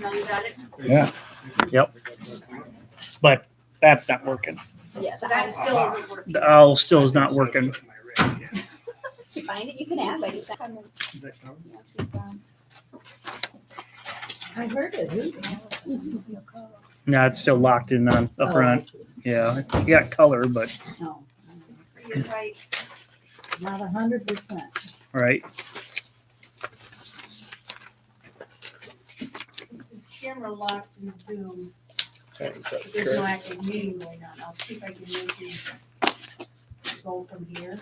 No, you got it? Yeah. Yep. But that's not working. Yeah, so that still isn't working. The owl still is not working. Did you find it? You can add, but it's not coming. I heard it. No, it's still locked in on up front. Yeah, you got color, but No, You're right. not 100%. right. This is camera locked in Zoom, Okay, so but there's no active meeting going on. I'll see if I can make you go from here.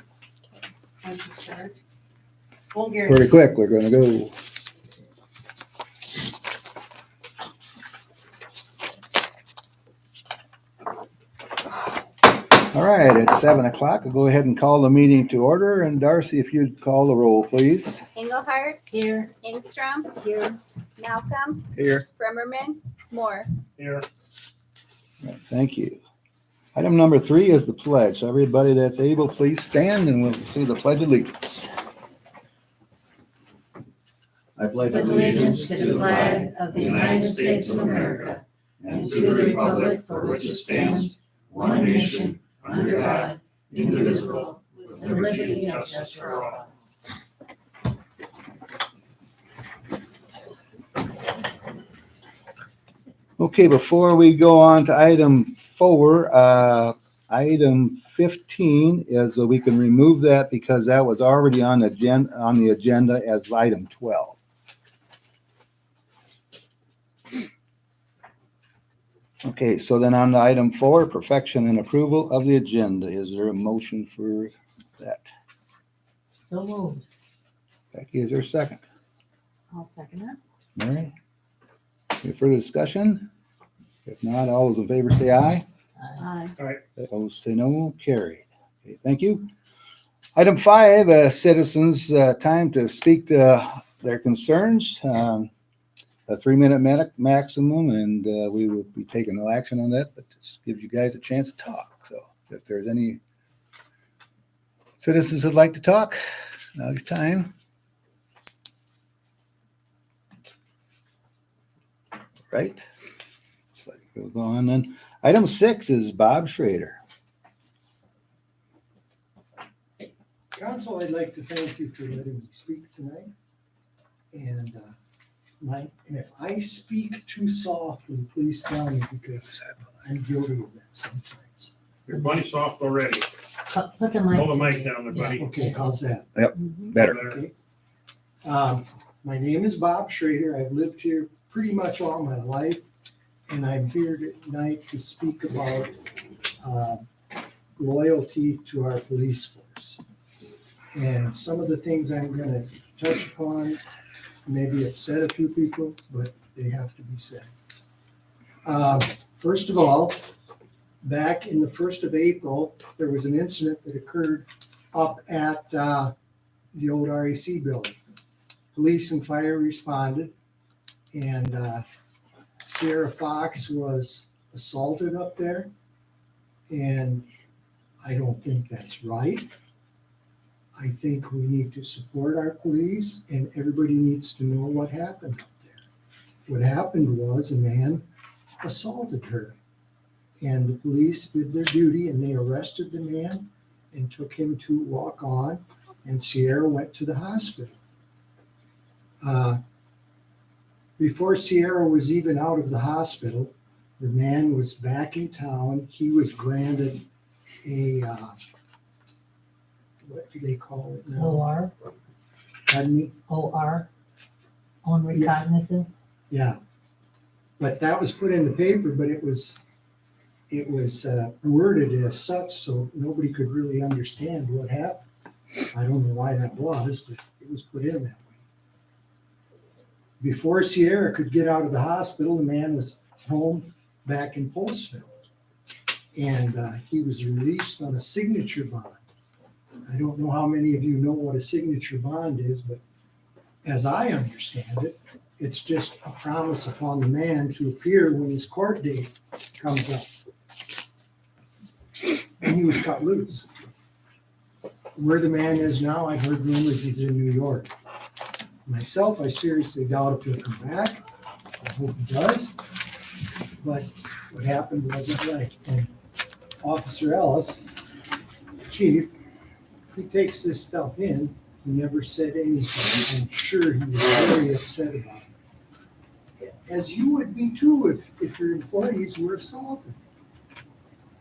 Once you start. Won't guarantee. pretty quick, we're gonna go. All right, it's 7:00. I'll go ahead and call the meeting to order. And Darcy, if you'd call the roll, please. Engelhardt, Here, Ingstrom, here. Malcolm, Here. Bremerman, Moore. Here. Thank you. Item number 3 is the pledge. So everybody that's able, please stand and we'll see the pledge of allegiance. I pledge Allegiance to the flag of the United States of America and to the republic for which it stands, one nation, under God, indivisible, with liberty and justice for all. Okay, before we go on to item 4, item 15 is that we can remove that because that was already on the agenda as item 12. Okay, so then on to item 4, perfection and approval of the agenda. Is there a motion for that? So moved. Becky, is there a second? I'll second it. All right. Any further discussion? If not, all those in favor say aye. Aye. Opposed, say no. Carried. Okay, thank you. Item 5, citizens' time to speak to their concerns. A 3-minute maximum, and we will be taking no action on that, but this gives you guys a chance to talk. So if there's any citizens that'd like to talk, now's your time. Right? So we'll go on then. Item 6 is Bob Schrader. Council, I'd like to thank you for letting me speak tonight. And if I speak too softly, please tell me because I'm guilty of that sometimes. You're plenty soft already. Put the mic. Hold the mic down there, buddy. Okay, how's that? Better. Okay. My name is Bob Schrader. I've lived here pretty much all my life, and I'm here tonight to speak about loyalty to our police force. And some of the things I'm going to touch upon maybe upset a few people, but they have to be said. First of all, back in the 1st of April, there was an incident that occurred up at the old REC building. Police and fire responded, and Sierra Fox was assaulted up there, and I don't think that's right. I think we need to support our police, and everybody needs to know what happened up there. What happened was a man assaulted her, and the police did their duty, and they arrested the man and took him to walk on, and Sierra went to the hospital. Before Sierra was even out of the hospital, the man was back in town. He was granted a what do they call it now? OR, Pardon me? OR, on recognizance. Yeah. But that was put in the paper, but it was worded as such, so nobody could really understand what happened. I don't know why that was, but it was put in that way. Before Sierra could get out of the hospital, the man was home back in Postville. And he was released on a signature bond. I don't know how many of you know what a signature bond is, but as I understand it, it's just a promise upon the man to appear when his court date comes up. And he was cut loose. Where the man is now, I've heard rumors he's in New York. Myself, I seriously doubt if he'll come back. I hope he does. But what happened wasn't right. And Officer Ellis, chief, he takes this stuff in. He never said anything. I'm sure he was very upset about it. As you would be too if your employees were assaulted.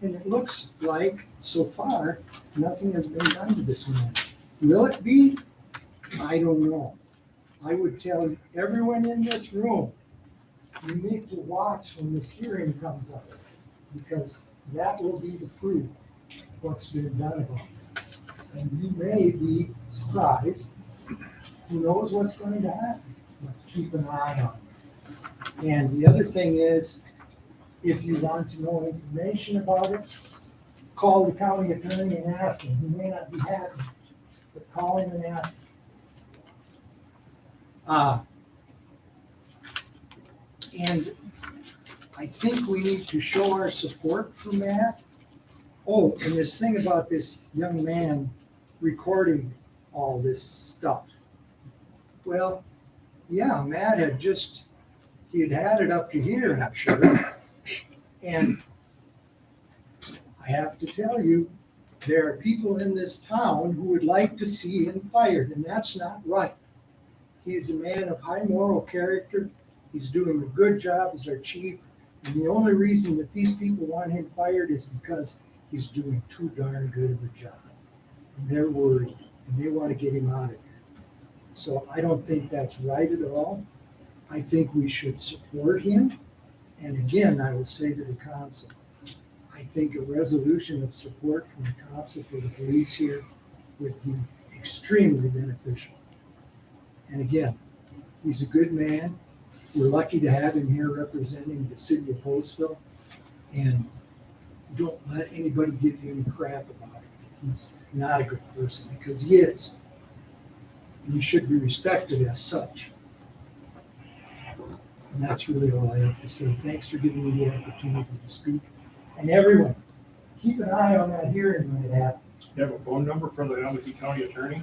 And it looks like, so far, nothing has been done to this man. Will it be? I don't know. I would tell everyone in this room, you need to watch when this hearing comes up, because that will be the proof of what's been done about this. And you may be surprised. Who knows what's going to happen? But keep an eye on it. And the other thing is, if you want to know information about it, call the county attorney and ask him. He may not be happy, but call him and ask him. And I think we need to show our support for Matt. Oh, and this thing about this young man recording all this stuff. Well, yeah, Matt had he had it up to here, I'm sure. And I have to tell you, there are people in this town who would like to see him fired, and that's not right. He's a man of high moral character. He's doing a good job as our chief. And the only reason that these people want him fired is because he's doing too darn good of a job. And they're worried, and they want to get him out of here. So I don't think that's right at all. I think we should support him. And again, I will say to the council, I think a resolution of support from the council for the police here would be extremely beneficial. And again, he's a good man. We're lucky to have him here representing the city of Postville. And don't let anybody give you any crap about it. He's not a good person, because he is. And he should be respected as such. And that's really all I have to say. Thanks for giving me the opportunity to speak. And everyone, keep an eye on that hearing when it happens. You have a phone number for the Albuquerque County Attorney?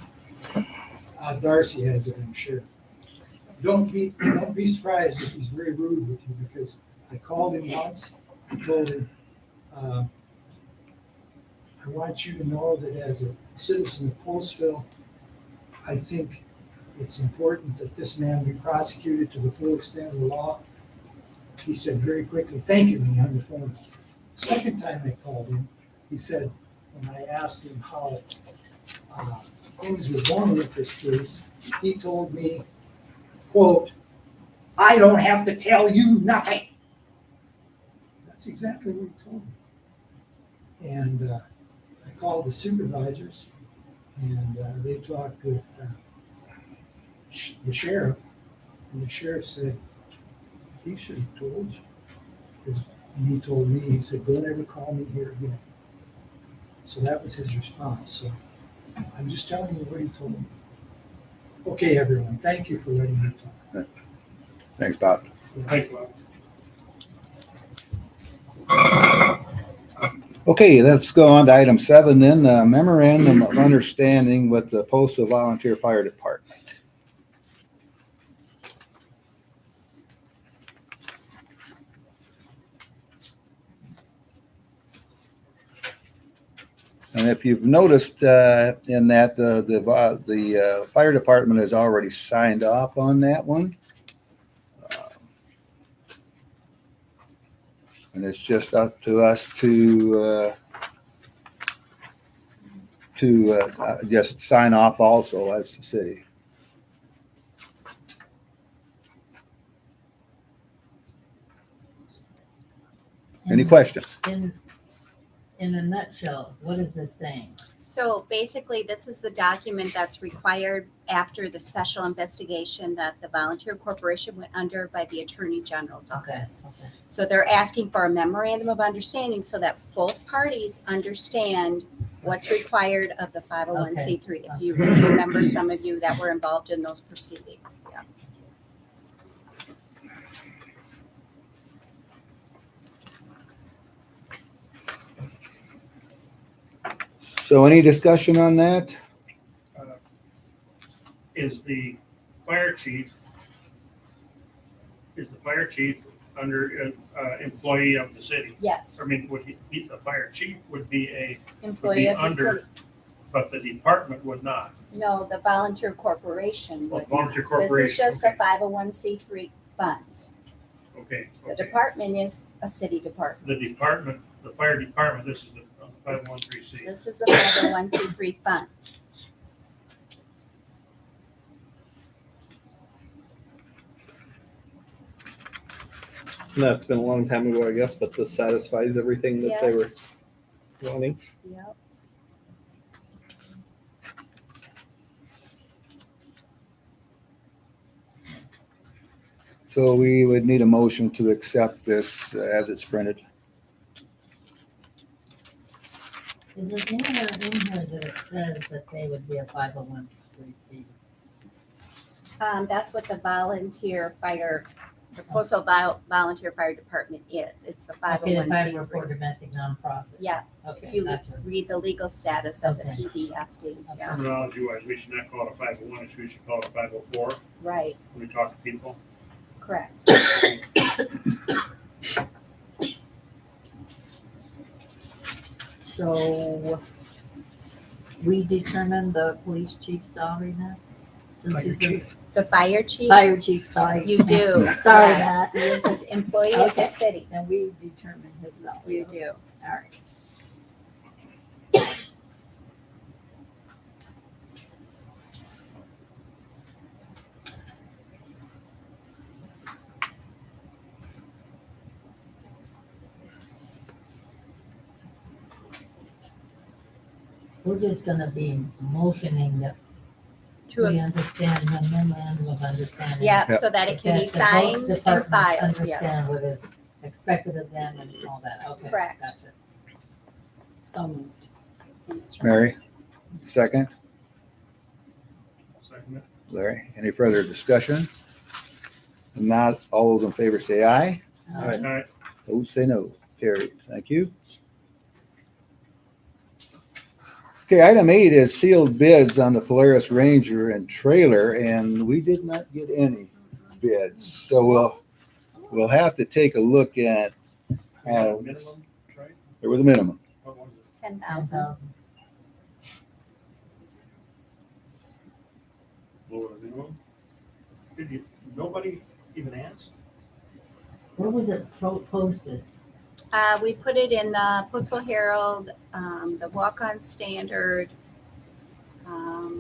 Darcy has it, I'm sure. Don't be surprised if he's very rude with you, because I called him once. I told him, I want you to know that as a citizen of Postville, I think it's important that this man be prosecuted to the full extent of the law. He said very quickly, thanking me on the phone. Second time I called him, he said, when I asked him how things were going with this case, he told me, quote, I don't have to tell you nothing. That's exactly what he told me. And I called the supervisors, and they talked with the sheriff, and the sheriff said, he should have told you. And he told me, he said, don't ever call me here again. So that was his response. So I'm just telling you what he told me. Okay, everyone, thank you for letting me talk. Thanks, Bob. Thanks, Bob. Okay, let's go on to item 7 then, memorandum of understanding with the Postville Volunteer Fire Department. And if you've noticed in that, the fire department has already signed off on that one. And it's just up to us to just sign off also as the city. Any questions? In a nutshell, what is this saying? So basically, this is the document that's required after the special investigation that the volunteer corporation went under by the Attorney General's office. Okay. So they're asking for a memorandum of understanding so that both parties understand what's required of the 501c3. If you remember, some of you that were involved in those proceedings. Yeah. So any discussion on that? Is the fire chief fire chief under, employee of the city? Yes, I mean, would he, the fire chief would be a, employee of the under- city. but the department would not. No, the volunteer corporation Well, would. volunteer This corporation. is just the okay. 501c3 funds. Okay, The okay. department is a city department. The department, the fire department, this is the 513C. This is the 501c3 funds. That's been a long time ago, I guess, but this satisfies everything that they were wanting. Yep. So we would need a motion to accept this as it's printed. Is there anywhere in here that it says that they would be a 501c3? That's what the volunteer fire, the Postville Volunteer Fire Department is. It's the Okay, the 504 501c3. domestic nonprofit. Yeah, Okay, if you gotcha. read the legal status of the Okay. PBFD, yeah, Terminology wise, we should not call it a 501, we should call it a 504 right, when we talk to people. correct. So we determined the police chief's salary now? Since Fire he's a- chief. The fire chief, Fire chief, sorry. you do. Sorry, yes. Matt. He is an employee of the Okay. city. Then we determined his salary. You do. All right. We're just gonna be motioning that To we a, understand the memorandum of understanding. yeah, Yep. so that it can be That the both signed and departments filed, Understand yes. what is expected of them and all that, okay. Correct. Gotcha. So moved. Mary, second. Second it. Larry, any further discussion? If not, all those in favor say aye. All All right. right, Those say no. Carried. Thank you. Okay, item 8 is sealed bids on the Polaris Ranger and trailer, and we did not get any bids. So we'll have to take a look at, minimum, right? there was a minimum. What was it? 10,000. Lower the minimum? Nobody even asked? Where was it posted? We put it in the Postville Herald, the Walk-On Standard. I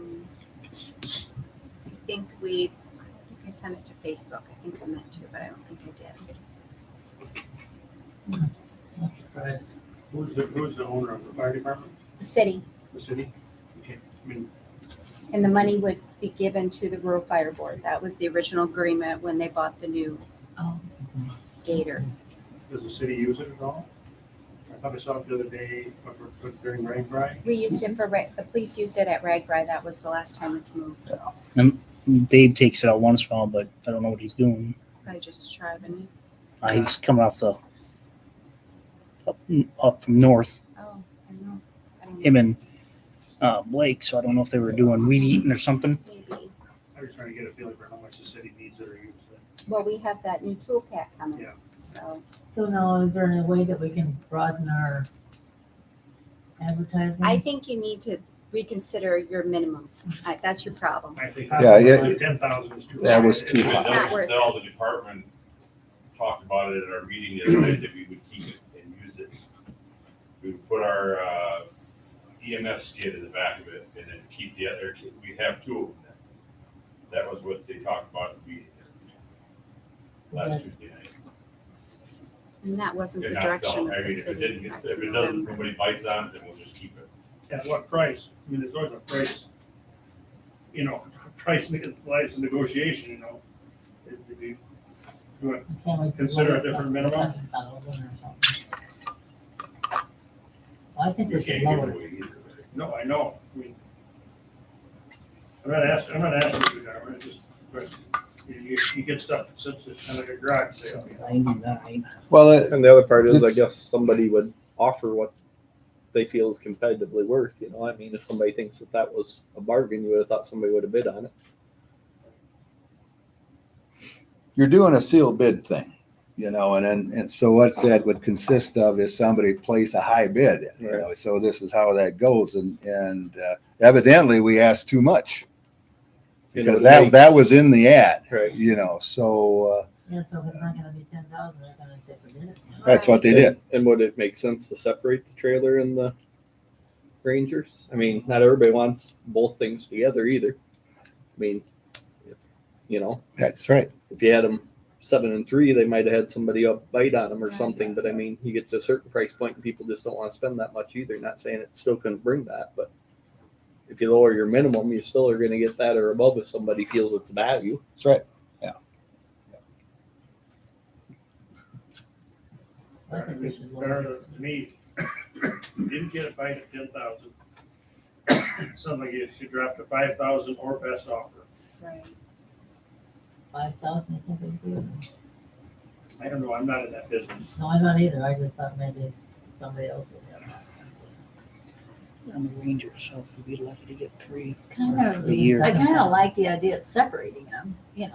think I sent it to Facebook. I think I meant to, but I don't think I did. Right. Who's the owner of the fire department? The city, The city? Okay, I mean, and the money would be given to the rural fire board. That was the original agreement when they bought the new Oh, Gator. does the city use it at all? I thought I saw it the other day, during rain cry. We used it for, the police used it at Ragbri. That was the last time it's moved. Dave takes it out once in a while, but I don't know what he's doing. I just driving He's coming off the up from north, it. Oh, I know. I don't know. him and Blake. So I don't know if they were doing weed eating or something. Maybe. I was trying to get a feeling for how much the city needs it or uses it. Well, we have that new tool pack coming. Yeah. So so now is there any way that we can broaden our advertising? I think you need to reconsider your minimum. That's your problem. I think. Yeah. 10,000 is too. That high. was too It's high. not worth Still, the department talked about it at our meeting the other day, that we would keep it and use it. We would put our EMS skid in the back of it and then keep the other, we have 2 of them. That was what they talked about at the meeting last Tuesday night. And that wasn't the They're not direction of selling, I the mean, if it city. didn't, back if it in doesn't, November. nobody bites on it, then we'll just keep it. At what price? I mean, there's always a price, price lies in negotiation, If you do it. Can we Consider a different minimum? 7,000 or something? Well, I think You we should can't give lower it it. No, away either. I know. I mean, I'm not asking you that, I'm just, but you get stuff that sits in kind of like a garage sale. 99. Well, And the other part is, I guess somebody would offer what they feel is competitively worth. I mean, if somebody thinks that was a bargain, you would have thought somebody would have bid on it. you're doing a sealed bid thing. and so what that would consist of is somebody place a high bid, so this is how that goes. And evidently we asked too much because that was in the ad, Right. so Yeah, so if it's not gonna be 10,000, they're gonna say forget it. that's what they did. And would it make sense to separate the trailer and the Rangers? I mean, not everybody wants both things together either. I mean, That's right. if you had them 7 and 3, they might have had somebody up bite on them or something. But I mean, you get to a certain price point and people just don't want to spend that much either. Not saying it still couldn't bring that, but if you lower your minimum, you still are going to get that or above if somebody feels it's value. That's right. I think we should look Fair at to it. me, didn't get a bite at 10,000. Something like if you dropped to 5,000 or best offer. Right. 5,000, you think would be? I don't know, I'm not in that business. No, I'm not either. I just thought maybe somebody else would have that. I'm a ranger, so if we'd be lucky to get 3 Kind of, for the year. I kind of like the idea of separating them, Yeah, I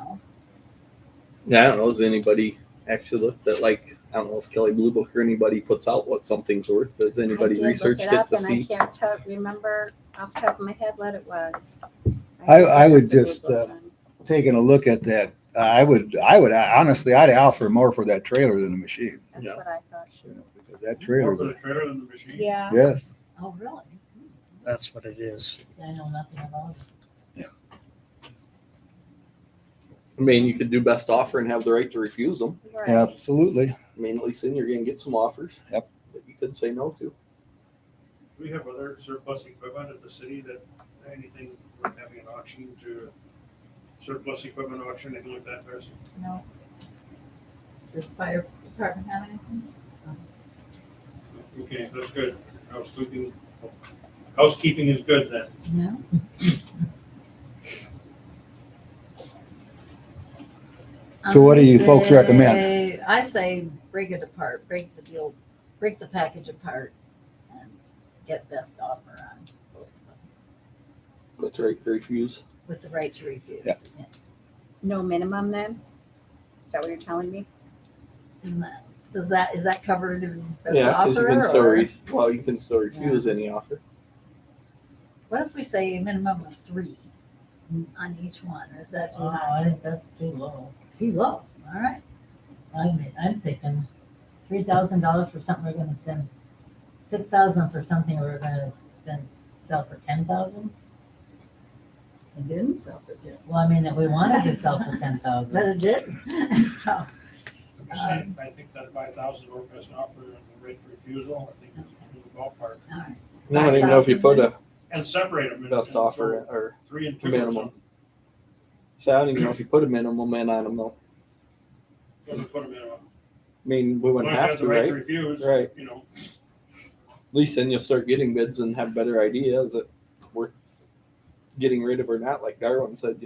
don't know. Has anybody actually looked at, like, I don't know if Kelly Blue Book or anybody puts out what something's worth. Has anybody I did look researched it it up to and I see? can't remember off the top of my head what it was. I would have to just, Google it. Taking a look at that, I would honestly, I'd offer more for that trailer than the machine, That's Yeah. what I thought. because that More trailer's for the trailer than the machine. Yeah. yes. Oh, really? That's what it is. I know nothing about it. I mean, you could do best offer and have the right to refuse them. Right. Absolutely. I mean, at least then you're going to get some offers. Yep. That you could say no to. Do we have other surplus equipment at the city that anything worth having an auction to surplus equipment auction, anything like that, Darcy? No. Does fire department have anything? Okay, that's good. Housekeeping is good then. No. So what do you folks recommend? I say break it apart, break the package apart and get best offer on both of them With the right to refuse. with the right to refuse. Yeah. Yes. No minimum then? Is that what you're telling me? Isn't that, is that covered in best Yeah, because you offer? can still, Or you can still refuse any offer. what if we say a minimum of 3 on each one, or is that too Oh, high? I think that's too low. Too low, all right. I'm thinking $3,000 for something we're gonna send, 6,000 for something we're gonna sell for 10,000. It didn't sell for 2. Well, I mean, that we wanted to sell for 10,000. But it didn't, so. I'm just saying, I think that 5,000 or best offer and the rate of refusal, I think is in the ballpark. All right. I don't even know if you put a And separate them. best offer or 3 and 2 or minimum. something. So I don't even know if you put a minimum in on them though. Doesn't put them in a. I mean, we wouldn't As long as have you to, the right right? to refuse, Right. you know. At least then you'll start getting bids and have better idea. Is it worth getting rid of or not? Like Darwin said,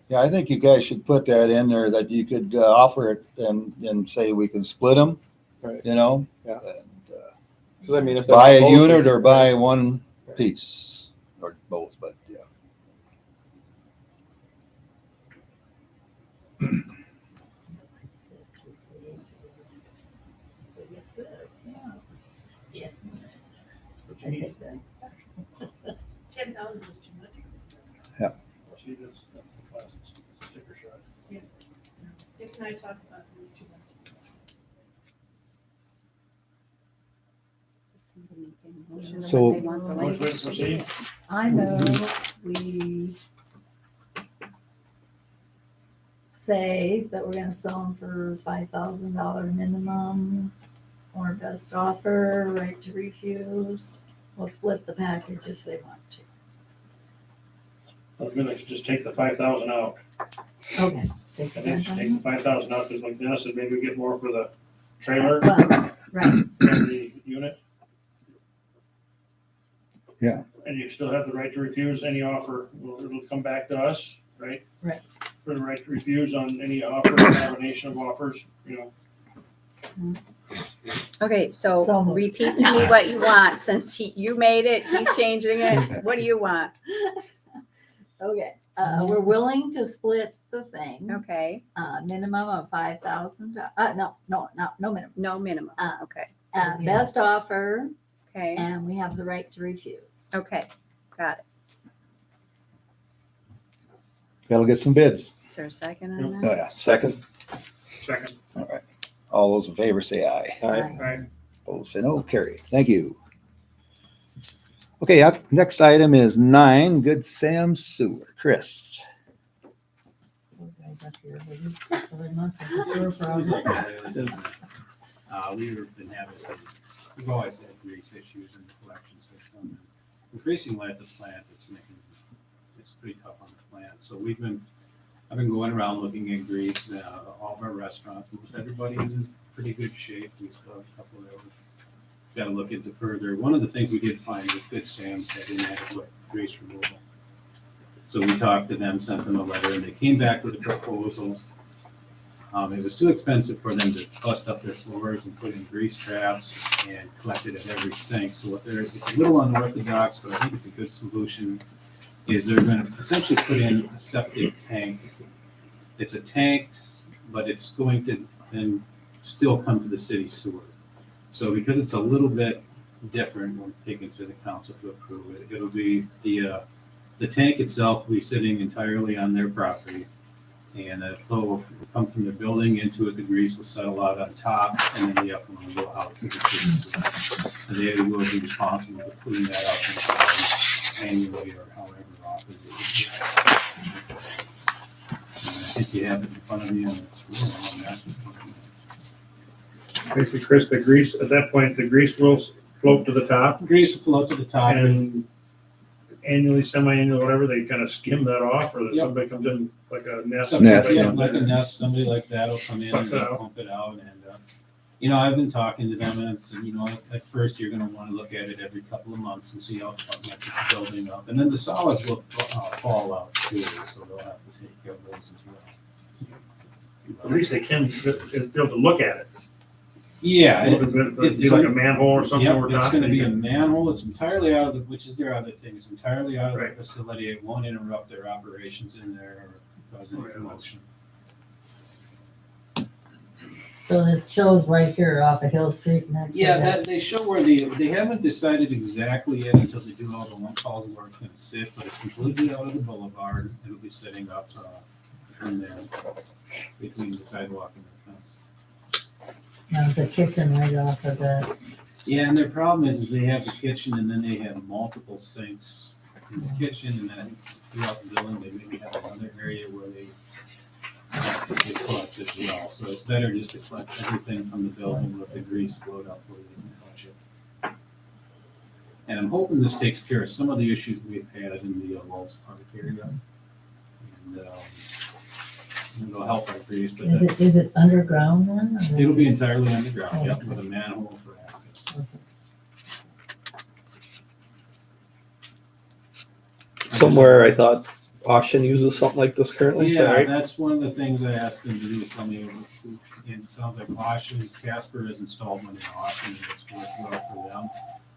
Yeah, I think you guys should put that in there that you could offer it and say we can split them, Right. Yeah. Because I mean, if they're Buy a both- unit or buy one piece or both, but yeah. Yeah. What you need. 10,000 is too much. See, that's the classic sticker shot. Dick and I talked about it was too much. So- They want the Motion to language to do proceed. it. I move we say that we're gonna sell them for $5,000 minimum or best offer, right to refuse. We'll split the package if they want to. I was gonna just take the 5,000 out. Okay. I think just take the 5,000 out, because like Dennis said, maybe we get more for the trailer Well, right, and the unit. Yeah. And you still have the right to refuse any offer. Well, it'll come back to us, right? Right. For the right to refuse on any offer, combination of offers, Okay, So so moved. repeat to me what you want, since you made it, he's changing it. What do you want? okay. we're willing to split the thing, Okay, minimum of $5,000. No minimum. no minimum. Uh, Okay, Best offer, okay, and we have the right to refuse. okay. Got it. That'll get some bids. Is there a second Yep. on Oh, that? yeah. Second. Second. All those in favor say aye. Aye. Right. Opposed, say no. Carried. Thank you. Okay, up next item is 9, Good Sam Sewer. Chris. We've been having some, we've always had grease issues in the collection system. Increasing life of the plant, it's pretty tough on the plant. So I've been going around looking at grease, all of our restaurants, most everybody is in pretty good shape. We still have a couple of those. Got to look into further. One of the things we did find was Good Sam's had inadequate grease removal. So we talked to them, sent them a letter, and they came back with a proposal. It was too expensive for them to bust up their floors and put in grease traps and collect it at every sink. So it's a little unorthodox, but I think it's a good solution, is they're going to essentially put in a septic tank. It's a tank, but it's going to then still come to the city sewer. So because it's a little bit different, we're taking to the council to approve it. It'll be the tank itself will be sitting entirely on their property. And the flow will come from the building into it. The grease will settle out on top, and then the effluent will go out to the city. And they will be responsible for putting that out annually or however often. I think you have it in front of you, and it's really massive. Basically, Chris, the grease, at that point, the grease will float to the top Grease will float to the top. and annually, semi-annually, whatever, they kind of skim that off, or that Yep. somebody comes in like a nest. Nest, Yeah, yeah. like a nest, somebody like that will come in and Sucks it out. pump it out. And, I've been talking to them, and it's, at first you're gonna wanna look at it every couple of months and see how much it's building up. And then the solids will fall out too, so they'll have to take care of those as well. At least they can, be able to look at it. Yeah, A little bit, it'd be like a manhole or something Yep, over it's top. gonna be a manhole, it's entirely out of which is their other thing, it's entirely out of the Right. facility, it won't interrupt their operations in there or cause any Right. commotion. So this shows right here off of Hill Street and that's. Yeah, where that, they show where they haven't decided exactly yet until they do all the one calls where it's gonna sit, but it's completely out of the boulevard, it'll be sitting up, from there, between the sidewalk and the fence. Now the kitchen right off of that. Yeah, and their problem is they have the kitchen and then they have multiple sinks in the kitchen and then throughout the building, they maybe have another area where they collect as well. So it's better just to collect everything from the building, let the grease float up where they can touch it. And I'm hoping this takes care of some of the issues we've had in the Wells Park area. And it'll help our grease, but Is it underground then? or- it'll be entirely underground, yep, with a manhole for access. Somewhere I thought Austin uses something like this currently, is that Yeah, right? that's one of the things I asked them to do, tell me, and it sounds like Washington, Casper has installed one in Washington, it's worked well for them.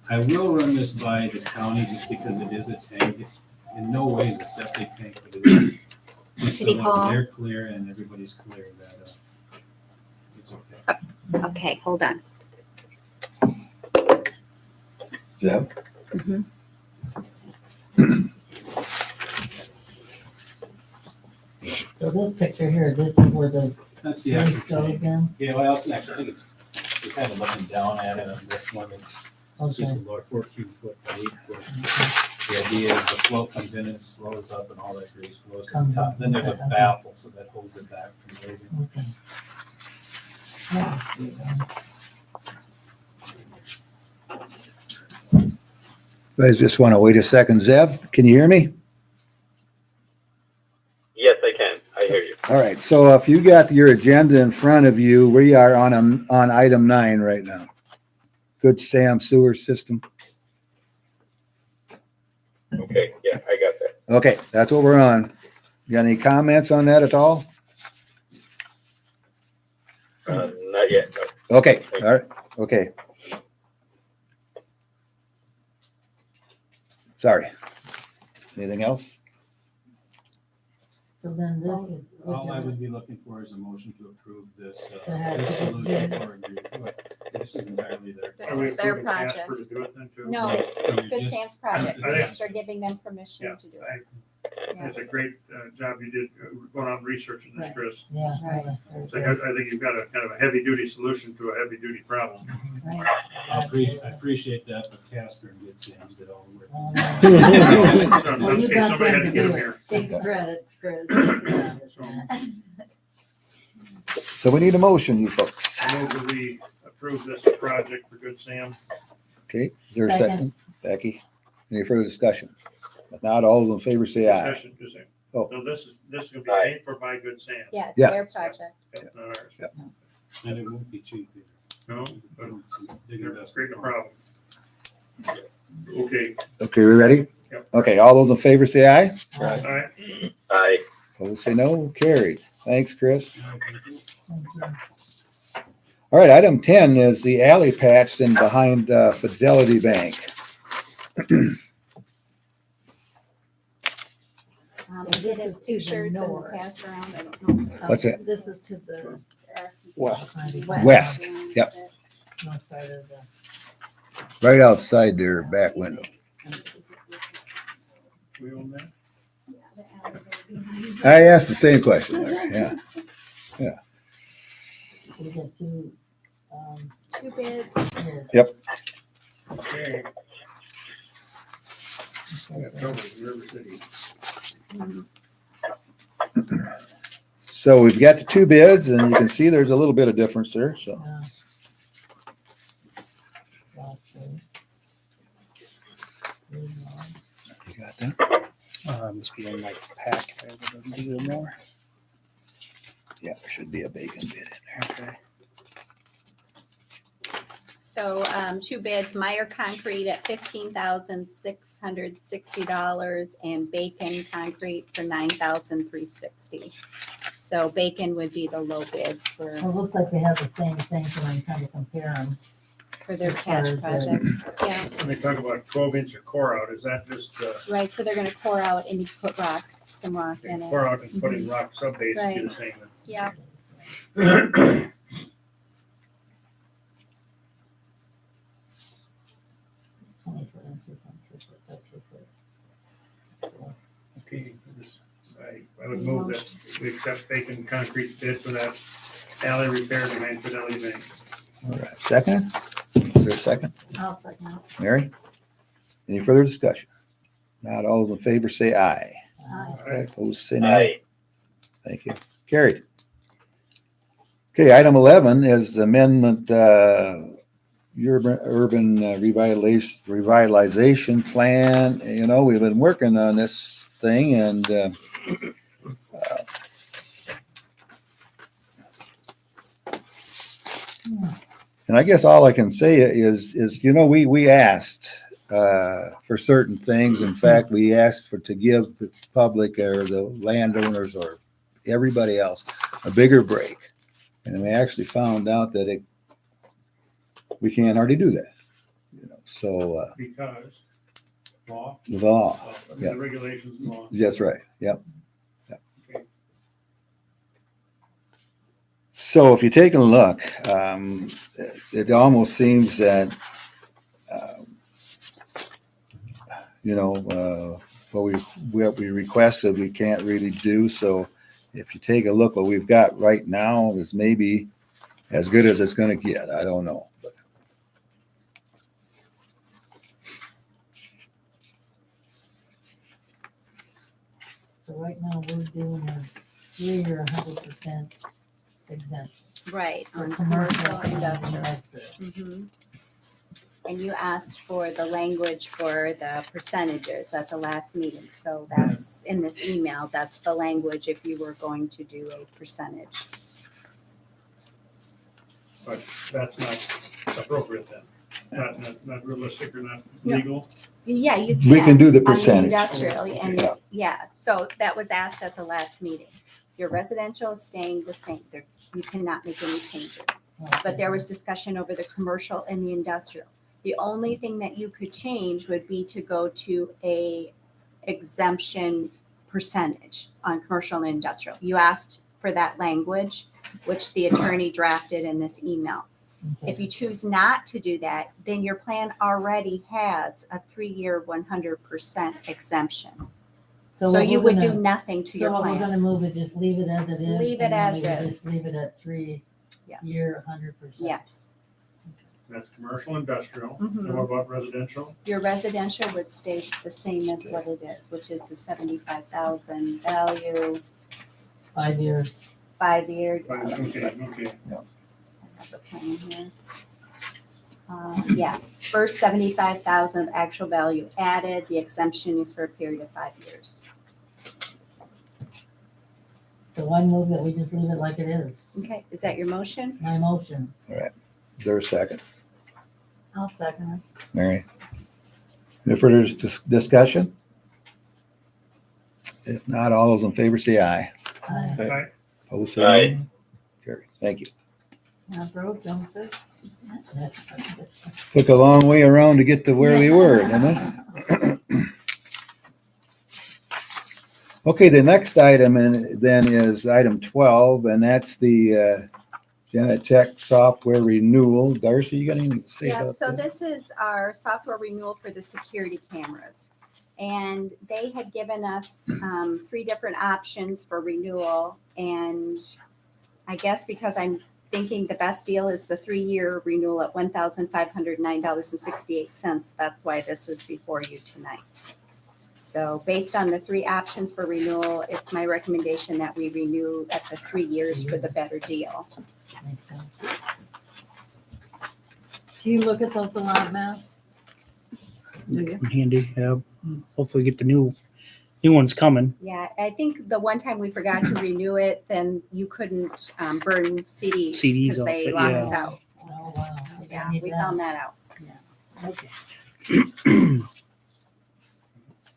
I will run this by the county just because it is a tank, it's in no way a septic tank, but it is. Just so City that Hall. they're clear and everybody's clear that, it's okay. Okay, hold on. Zeb? Mhm. So this picture here, this is where the That's the grease actual goes tank. in. Yeah, well, it's actually, I think it's, we're kind of looking down at it on this one, it's just Okay. a lower 14-foot, 8-foot. The idea is the flow comes in and it slows up and all that grease flows to the Comes top. up, Then there's a okay. baffle, so that holds it back from leaving. Okay. Yeah. You guys just want to wait a second. Zeb, can you hear me? Yes, I can. I hear you. All right, so if you got your agenda in front of you, we are on item 9 right now. Good Sam Sewer System. Okay, yeah, I got that. Okay, that's what we're on. You got any comments on that at all? Not yet, no. Okay, all right, okay. Sorry. Anything else? So then this is. All I would be looking for is a motion to approve this, To have this to get solution bids. for agreement. This is entirely their. This Are we is their approving Casper project. to do it then too? No, it's Good Just- Sam's project. I We think- just are giving them permission Yeah, to do it. I, it's a great job you did going out and researching this, Right. Chris. Yeah, Right. right, So I think you've got a kind of a heavy duty solution to a heavy duty problem. right. I appreciate that, but Casper and Good Sam's did all the work. Well, So in Well, this you case, got somebody them had to to get do them it. here. Take the credits, Chris. So we need a motion, you folks. I move that we approve this project for Good Sam. Okay, is there a Second. second? Becky, any further discussion? If not, all those in favor say aye. Discussion, just saying. Oh. So this is gonna be paid for by Good Sam. Yeah, it's Yeah. their project. That's not ours. Yeah. And it won't be cheap either. No, I but don't see big they're investment. creating a problem. Okay, Okay, we ready? Yep. Okay, all those in favor say aye. all right. Opposed say no. Carried. Thanks, Chris. Thank you. Thank you. All right, item 10 is the alley patch in behind Fidelity Bank. I This did is have to the pictures and north. passed around. I don't know. What's that? This is to the West. West, yep. North side of the. Right outside their back window. We own that? I asked the same question, Larry. Yeah. We got two, Two bids. bids. Okay. Okay, Yeah, trouble with River City. So we've got the two bids and you can see there's a little bit of difference there. So Okay. you got that? Must be in my pack there, but a little more. Yeah, there should be a bacon bid in there. Okay. So, two bids, Meyer Concrete at $15,660 and Bacon Concrete for $9,360. So Bacon would be the low bid Well, it looks like they have the same thing, so I'm trying to compare them. for their As far patch as the- project. Yeah, When they talk about 12-inch of core out, is that just right, so they're gonna core out and you put rock, some rock in it. core out and putting rock sub-base would be the same? Yeah, It's 24 inches on 2 foot by 2 foot. Okay, I would move that we accept Bacon Concrete bid for that alley repair behind Fidelity Bank. All right. Second? Is there a second? I'll second it. Mary? Any further discussion? Not all those in favor say aye. Aye. All right. Opposed say no. Thank you. Carried. Okay, item 11 is amendment, urban revitalization plan. You know, we've been working on this thing and and I guess all I can say is, you know, we asked for certain things. In fact, we asked to give the public or the landowners or everybody else a bigger break. And we actually found out that we can't hardly do that. You know, so Because law, the law, the regulations and law. that's right. Yep. Okay. So if you take a look, it almost seems that, you know, what we requested, we can't really do. So if you take a look, what we've got right now is maybe as good as it's going to get. I don't know. But So right now, we're doing a 3 or 100% exemption. right, For on commercial commercial and industrial. industrial. Mhm. And you asked for the language for the percentages at the last meeting, so that's in this email, that's the language if you were going to do a percentage. But that's not appropriate then. Not realistic or not No. legal. Yeah, you we can do the on the percentage. industrial, and, Yeah. yeah, so that was asked at the last meeting. Your residential is staying the same, there, you cannot make any changes. But there was discussion over the commercial and the industrial. The only thing that you could change would be to go to a exemption percentage on commercial and industrial. You asked for that language, which the attorney drafted in this email. If you choose not to do that, then your plan already has a 3-year 100% exemption. So what you we're would do gonna- nothing to So your what we're plan. gonna move is just leave it as it is. Leave it and then as we would is. Just leave it at 3 Yes. year, 100%. Yes. That's commercial, industrial. Mhm. And what about residential? Your residential would stay the same as what it is, which is the 75,000 value, 5 years. 5-year. Okay. I have the plan here. Yeah, first 75,000 of actual value added. The exemption is for a period of 5 years. So I move that we just leave it like it is. Okay, is that your motion? My motion. Is there a second? I'll second Mary? Any further discussion? If not, all those in favor say aye. it. Aye. Right. Opposed, say no. Carried. Thank you. Not broke, don't fix. That's- Took a long way around to get to where we were, didn't it? Okay, the next item then is item 12, and that's the Genetech software renewal. Darcy, you got anything to say Yeah, about so that? this is our software renewal for the security cameras. And they had given us 3 different options for renewal. And I guess because I'm thinking the best deal is the 3-year renewal at $1,509.68. That's why this is before you tonight. So based on the 3 options for renewal, it's my recommendation that we renew at the 3 years for the better deal. Makes sense. Do you look at those a lot, Matt? Do you? Handy. Yeah. Hopefully get the new ones coming. Yeah, I think the one time we forgot to renew it, then you couldn't burn CDs CDs because off they it, lock yeah. us out. Oh, wow. Yeah, we found that out. Okay.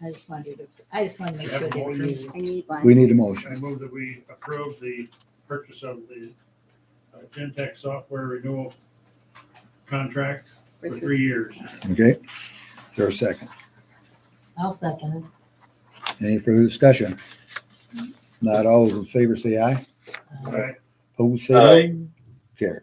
I just wanted to make sure they were used. I need one. We need a motion. I move that we approve the purchase of the Gentech software renewal contract for 3 years. Okay? Is there a second? I'll second it. Any further discussion? Not all those in favor say aye. Right. Opposed, say no. Carried.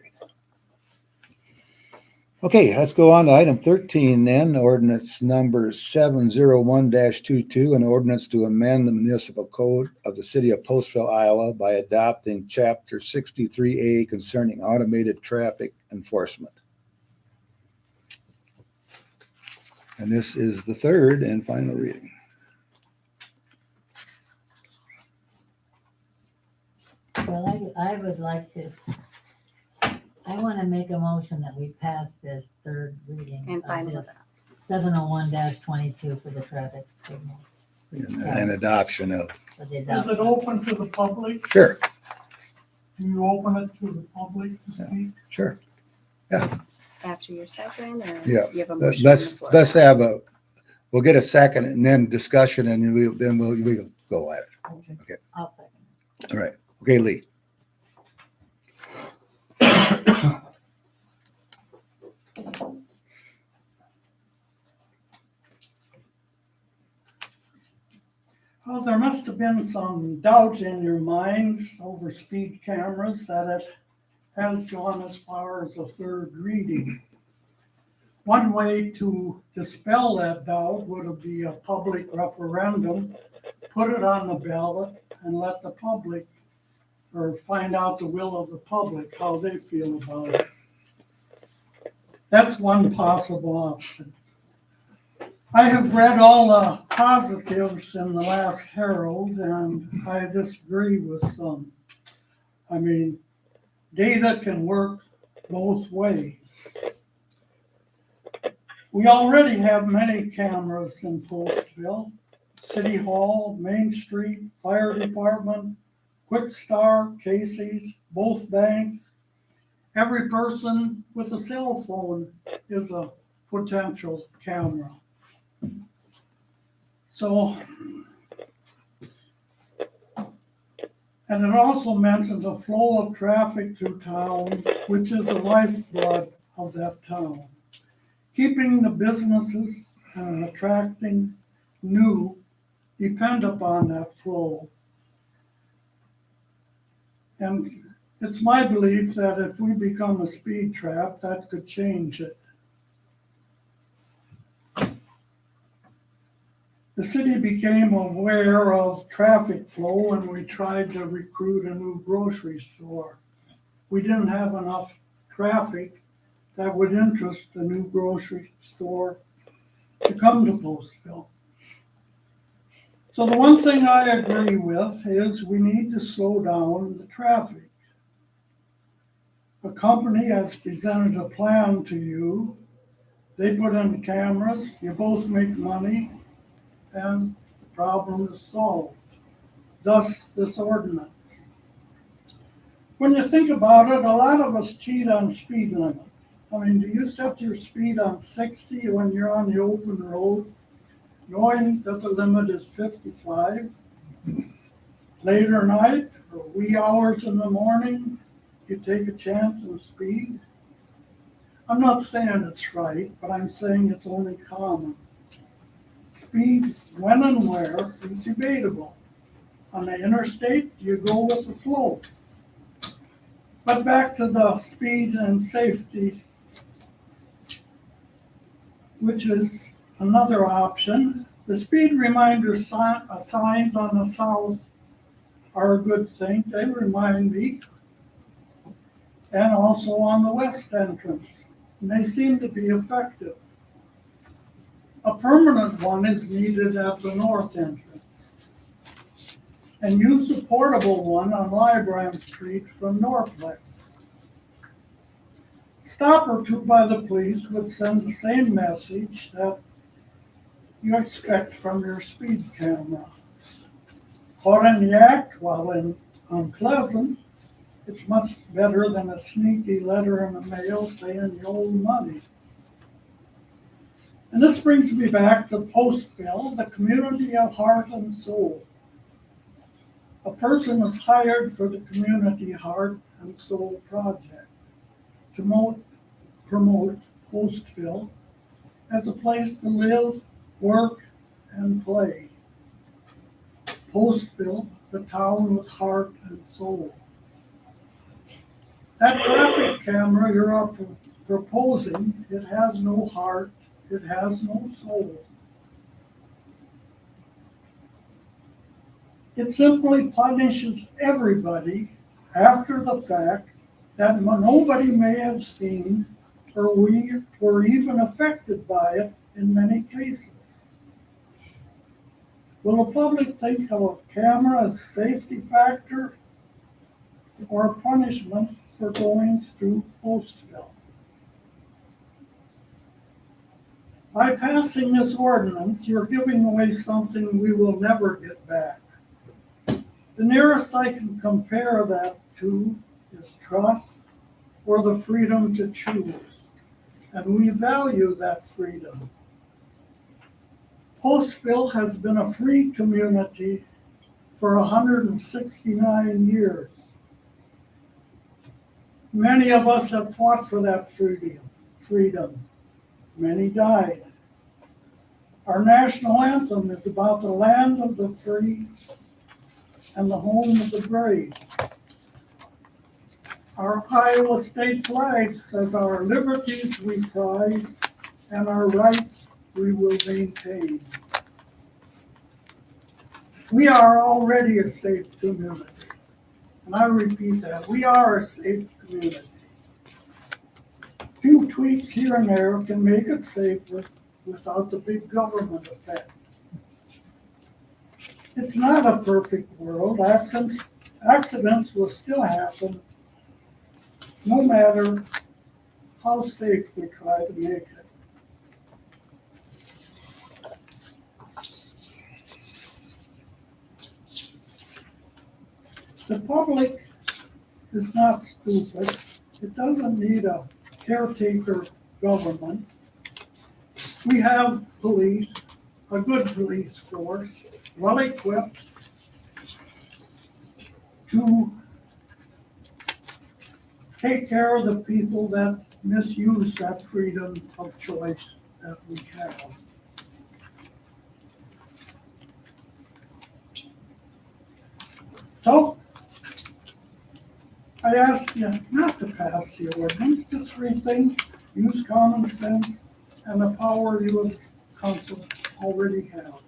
Okay, let's go on to item 13 then, ordinance number 701-22, an ordinance to amend the municipal code of the city of Postville, Iowa by adopting chapter 63A concerning automated traffic enforcement. And this is the third and final reading. Well, I would like to, I want to make a motion that we pass this third reading. And of final this 701-22 for the traffic signal. And adoption of, For the Is it adoption. open to the public? sure, Do you open it to the public to speak? sure. After your second, or Yeah, you have a motion on the Let's floor? have we'll get a second and then discussion and we'll go at it. Okay. I'll second it. All right. Okay, Lee. Well, there must have been some doubt in your minds over speed cameras that it has gone as far as a third reading. One way to dispel that doubt would be a public referendum, put it on the ballot and let the public, or find out the will of the public, how they feel about it. That's one possible option. I have read all the positives in the last Herald, and I disagree with some. I mean, data can work both ways. We already have many cameras in Postville, City Hall, Main Street, Fire Department, Quick Star, Casey's, both banks. Every person with a cell phone is a potential camera. So, and it also mentions the flow of traffic through town, which is the lifeblood of that town. Keeping the businesses and attracting new depend upon that flow. And it's my belief that if we become a speed trap, that could change it. The city became aware of traffic flow and we tried to recruit a new grocery store. We didn't have enough traffic that would interest the new grocery store to come to Postville. So the one thing I agree with is we need to slow down the traffic. A company has presented a plan to you. They put in cameras, you both make money, and the problem is solved. Thus, this ordinance. When you think about it, a lot of us cheat on speed limits. I mean, do you set your speed on 60 when you're on the open road, knowing that the limit is 55? Later night or wee hours in the morning, you take a chance and speed? I'm not saying it's right, but I'm saying it's only common. Speed, when and where, is debatable. On the interstate, you go with the flow. But back to the speed and safety, which is another option. The speed reminder signs on the south are a good thing. They remind me. And also on the west entrance. And they seem to be effective. A permanent one is needed at the north entrance. And use a portable one on Lybrand Street from Norplex. Stop or two by the police would send the same message that you expect from your speed camera. Caught in the act while unpleasant, it's much better than a sneaky letter in the mail saying you owe money. And this brings me back to Postville, the community of heart and soul. A person is hired for the community heart and soul project to promote Postville as a place to live, work, and play. Postville, the town with heart and soul. That traffic camera you're proposing, it has no heart, it has no soul. It simply punishes everybody after the fact that nobody may have seen or we were even affected by it in many cases. Will the public think of a camera as a safety factor or a punishment for going through Postville? By passing this ordinance, you're giving away something we will never get back. The nearest I can compare that to is trust or the freedom to choose. And we value that freedom. Postville has been a free community for 169 years. Many of us have fought for that freedom. Many died. Our national anthem is about the land of the free and the home of the brave. Our Iowa state flag says our liberties we prize and our rights we will maintain. We are already a safe community. And I repeat that, we are a safe community. Few tweaks here and there can make it safer without the big government effect. It's not a perfect world. Accidents will still happen no matter how safe we try to make it. The public is not stupid. It doesn't need a caretaker government. We have police, a good police force, well equipped to take care of the people that misuse that freedom of choice that we have. So I ask you not to pass the ordinance, just rethink, use common sense and the power you as council already have.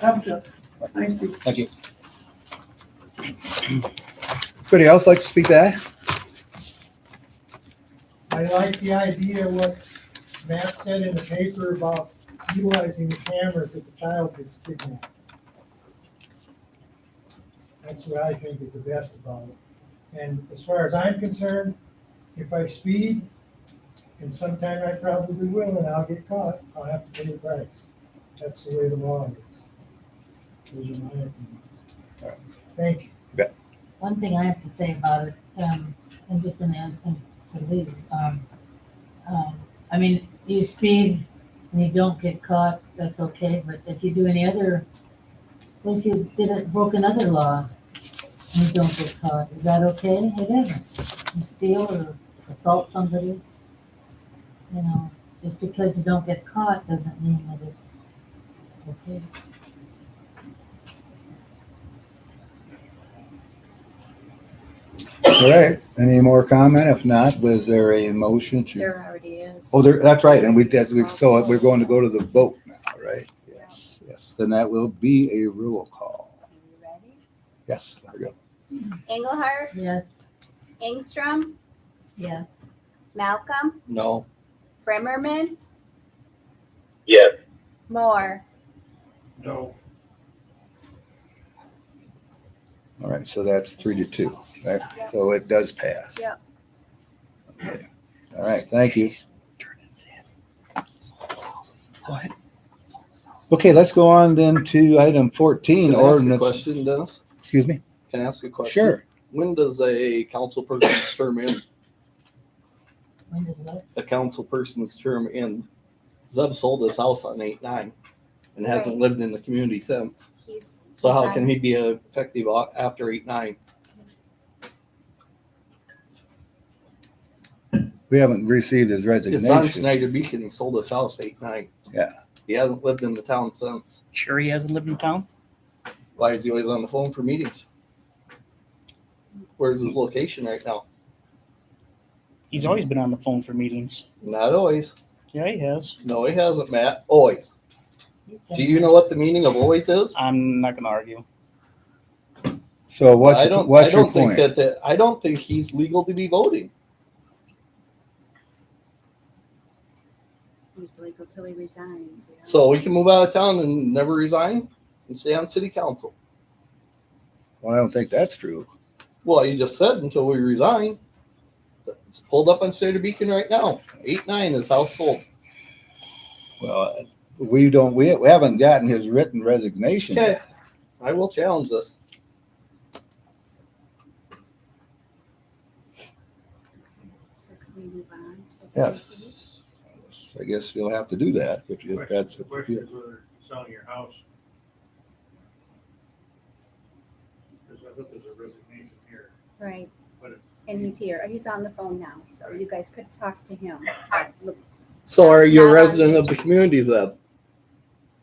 That's it. Thank you. Thank you. Anybody else like to speak to that? I like the idea what Matt said in the paper about utilizing the cameras if the child gets kidnapped. That's what I think is the best about it. And as far as I'm concerned, if I speed, and sometime I probably will, and I'll get caught, I'll have to pay the price. That's the way the law is. Those are my opinions. Thank you. One thing I have to say about it, and just an answer to Lee, I mean, you speed and you don't get caught, that's okay, but if you do any other, if you broke another law and you don't get caught, is that okay? It isn't. You steal or assault somebody, you know, just because you don't get caught doesn't mean that it's okay. All right. Any more comment? If not, was there a motion to? There already is. Oh, that's right. And so we're going to go to the vote now, right? Yes, yes. Then that will be a roll call. Are you ready? Yes, there we go. Engelhardt, Yes, Engstrom, Yes. Malcolm, No. Bremerman, Yes. Moore. No. All right, so that's 3-2, right? So it does pass. Yep. Okay. All right, thank you. What? Okay, let's go on then to item 14, Can I ask a ordinance. question, Dennis? Excuse me? Can I ask a question? Sure. When does a council person's term end? when does what? A council person's term end? Zeb sold his house on 8/9 and hasn't Right. lived in the community since. He's. So how can he be effective after 8/9? We haven't received his It's on resignation. Snyder Beacon. He sold his house 8/9. Yeah. He hasn't lived in the town since. Sure he hasn't lived in town? Why is he always on the phone for meetings? Where's his location right now? He's always been on the phone for meetings. Not always. Yeah, he has. No, he hasn't, Matt. Always. Do you know what the meaning of always is? I'm not gonna argue. So what's I your don't point? think I don't think he's legal to be voting. He's legal till he resigns. Yeah. So we can move out of town and never resign and stay on city council. Well, I don't think that's true. Well, you just said until we resign. It's pulled up on State of Beacon right now. 8/9 is house sold. Well, we haven't gotten his written resignation Okay, yet. I will challenge this. So can we move on to? Yes. I guess you'll have to do that if that's The what question you is whether selling your house. Because I thought there's a resignation here. Right. But And he's here. He's on the phone now, so you guys could talk to him. But look, So are That's you a not on resident the of the community then?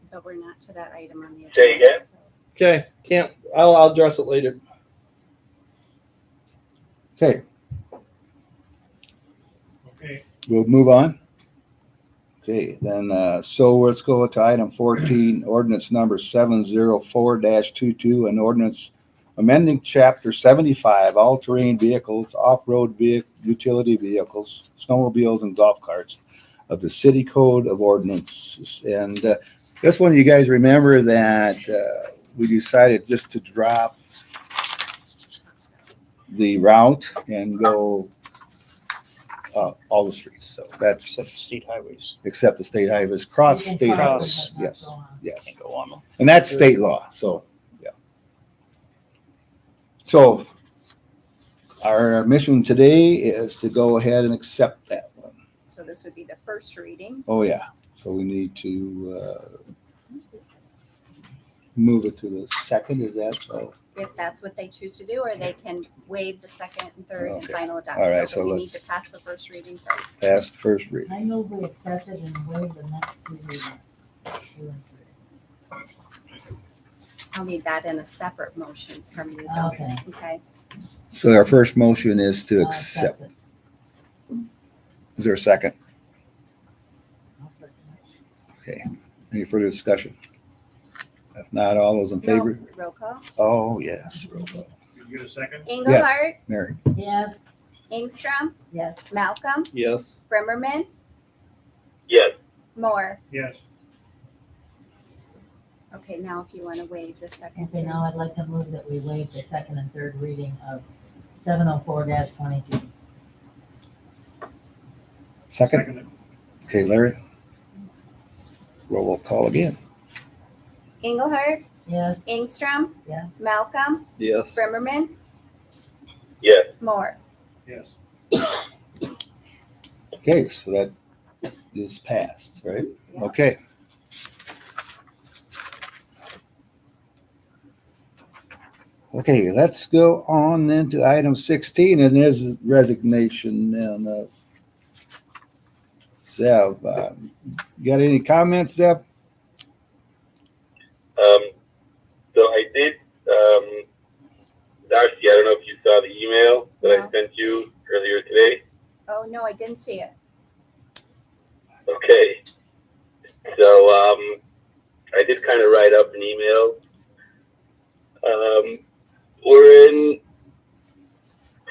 but we're not to that item on the agenda. Say again? so- Okay, I'll address it later. Okay, Okay, we'll move on. Okay, then, so let's go to item 14, ordinance number 704-22, an ordinance amending chapter 75, all-terrain vehicles, off-road utility vehicles, snowmobiles and golf carts of the city code of ordinances. And this one, you guys remember that we decided just to drop the route and go all the streets. So that's Except state highways. except the state highways, cross You can state cross highways. them, but not Yes, go on. yes. Can't go on them. And that's state law, so, yeah. So our mission today is to go ahead and accept that one. So this would be the first reading. Oh, yeah. So we need to move it to the second, is that so? If that's what they choose to do, or they can waive the second and third and Okay. final All right, adoption. so So we need let's- to pass the first reading first. Pass the first reading. I move we accept it and waive the next two readings. 2 and I'll need that in a separate motion from you, though. Okay. Okay, So our first motion is to I'll accept. accept it. Is there a second? I'll second it. Okay. Any further discussion? If not, all those in favor? roll call. Oh, yes. Roll call. Did you get a second? Engelhardt, Mary? Yes, Ingstrom, yes. Malcolm, Yes. Brimmerman, Yes. Moore. Yes. Okay, now if you want to waive the second. Okay, now I'd like to move that we waive the second and third reading of 704-22. Second? Seconded. Okay, Larry? Roll call again. Engelhardt, Yes, Ingstrom, Yes. Malcolm, Yes. Brimmerman, Yes. Moore. Yes. Okay, so that is passed, right? Yeah. Okay. Okay, let's go on then to item 16, and there's resignation. And Zev, you got any comments, Zev? So I did, Darcy, I don't know if you saw the email that No. I sent you earlier today. Oh, no, I didn't see it. Okay. So, I did kind of write up an email.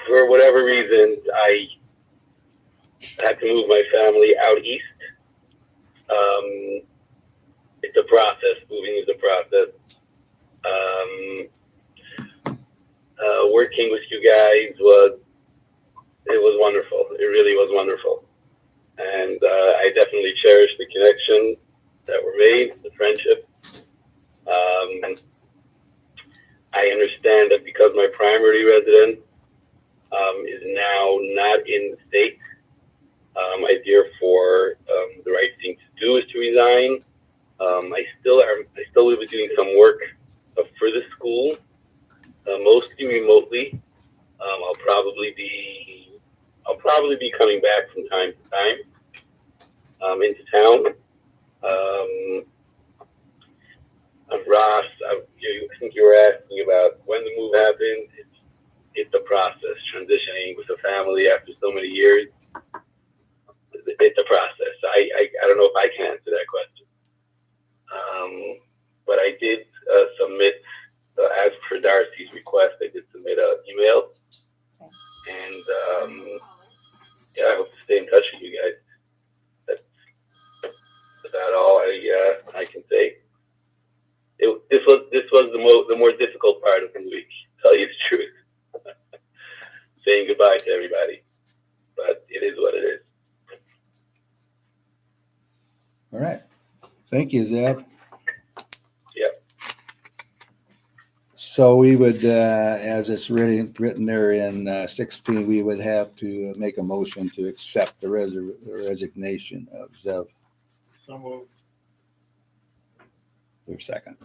For whatever reason, I had to move my family out east. It's a process. Moving is a process. Working with you guys was wonderful. It really was wonderful. And I definitely cherish the connections that were made, the friendship. I understand that because my primary residence is now not in the state, I therefore the right thing to do is to resign. I still will be doing some work for the school, mostly remotely. I'll probably be coming back from time to time into town. Ross, I think you were asking about when the move happened. It's a process, transitioning with a family after so many years. It's a process. I don't know if I can answer that question. But I did submit, as per Darcy's request, I did submit an email. Okay. And yeah, I hope to stay in touch with you guys. That's about all I can say. This was the more difficult part of the week, to tell you the truth. Saying goodbye to everybody. But it is what it is. All right. Thank you, Zev. Yep. So we would, as it's written there in 16, we would have to make a motion to accept the resignation of Zev. So moved. There's a second.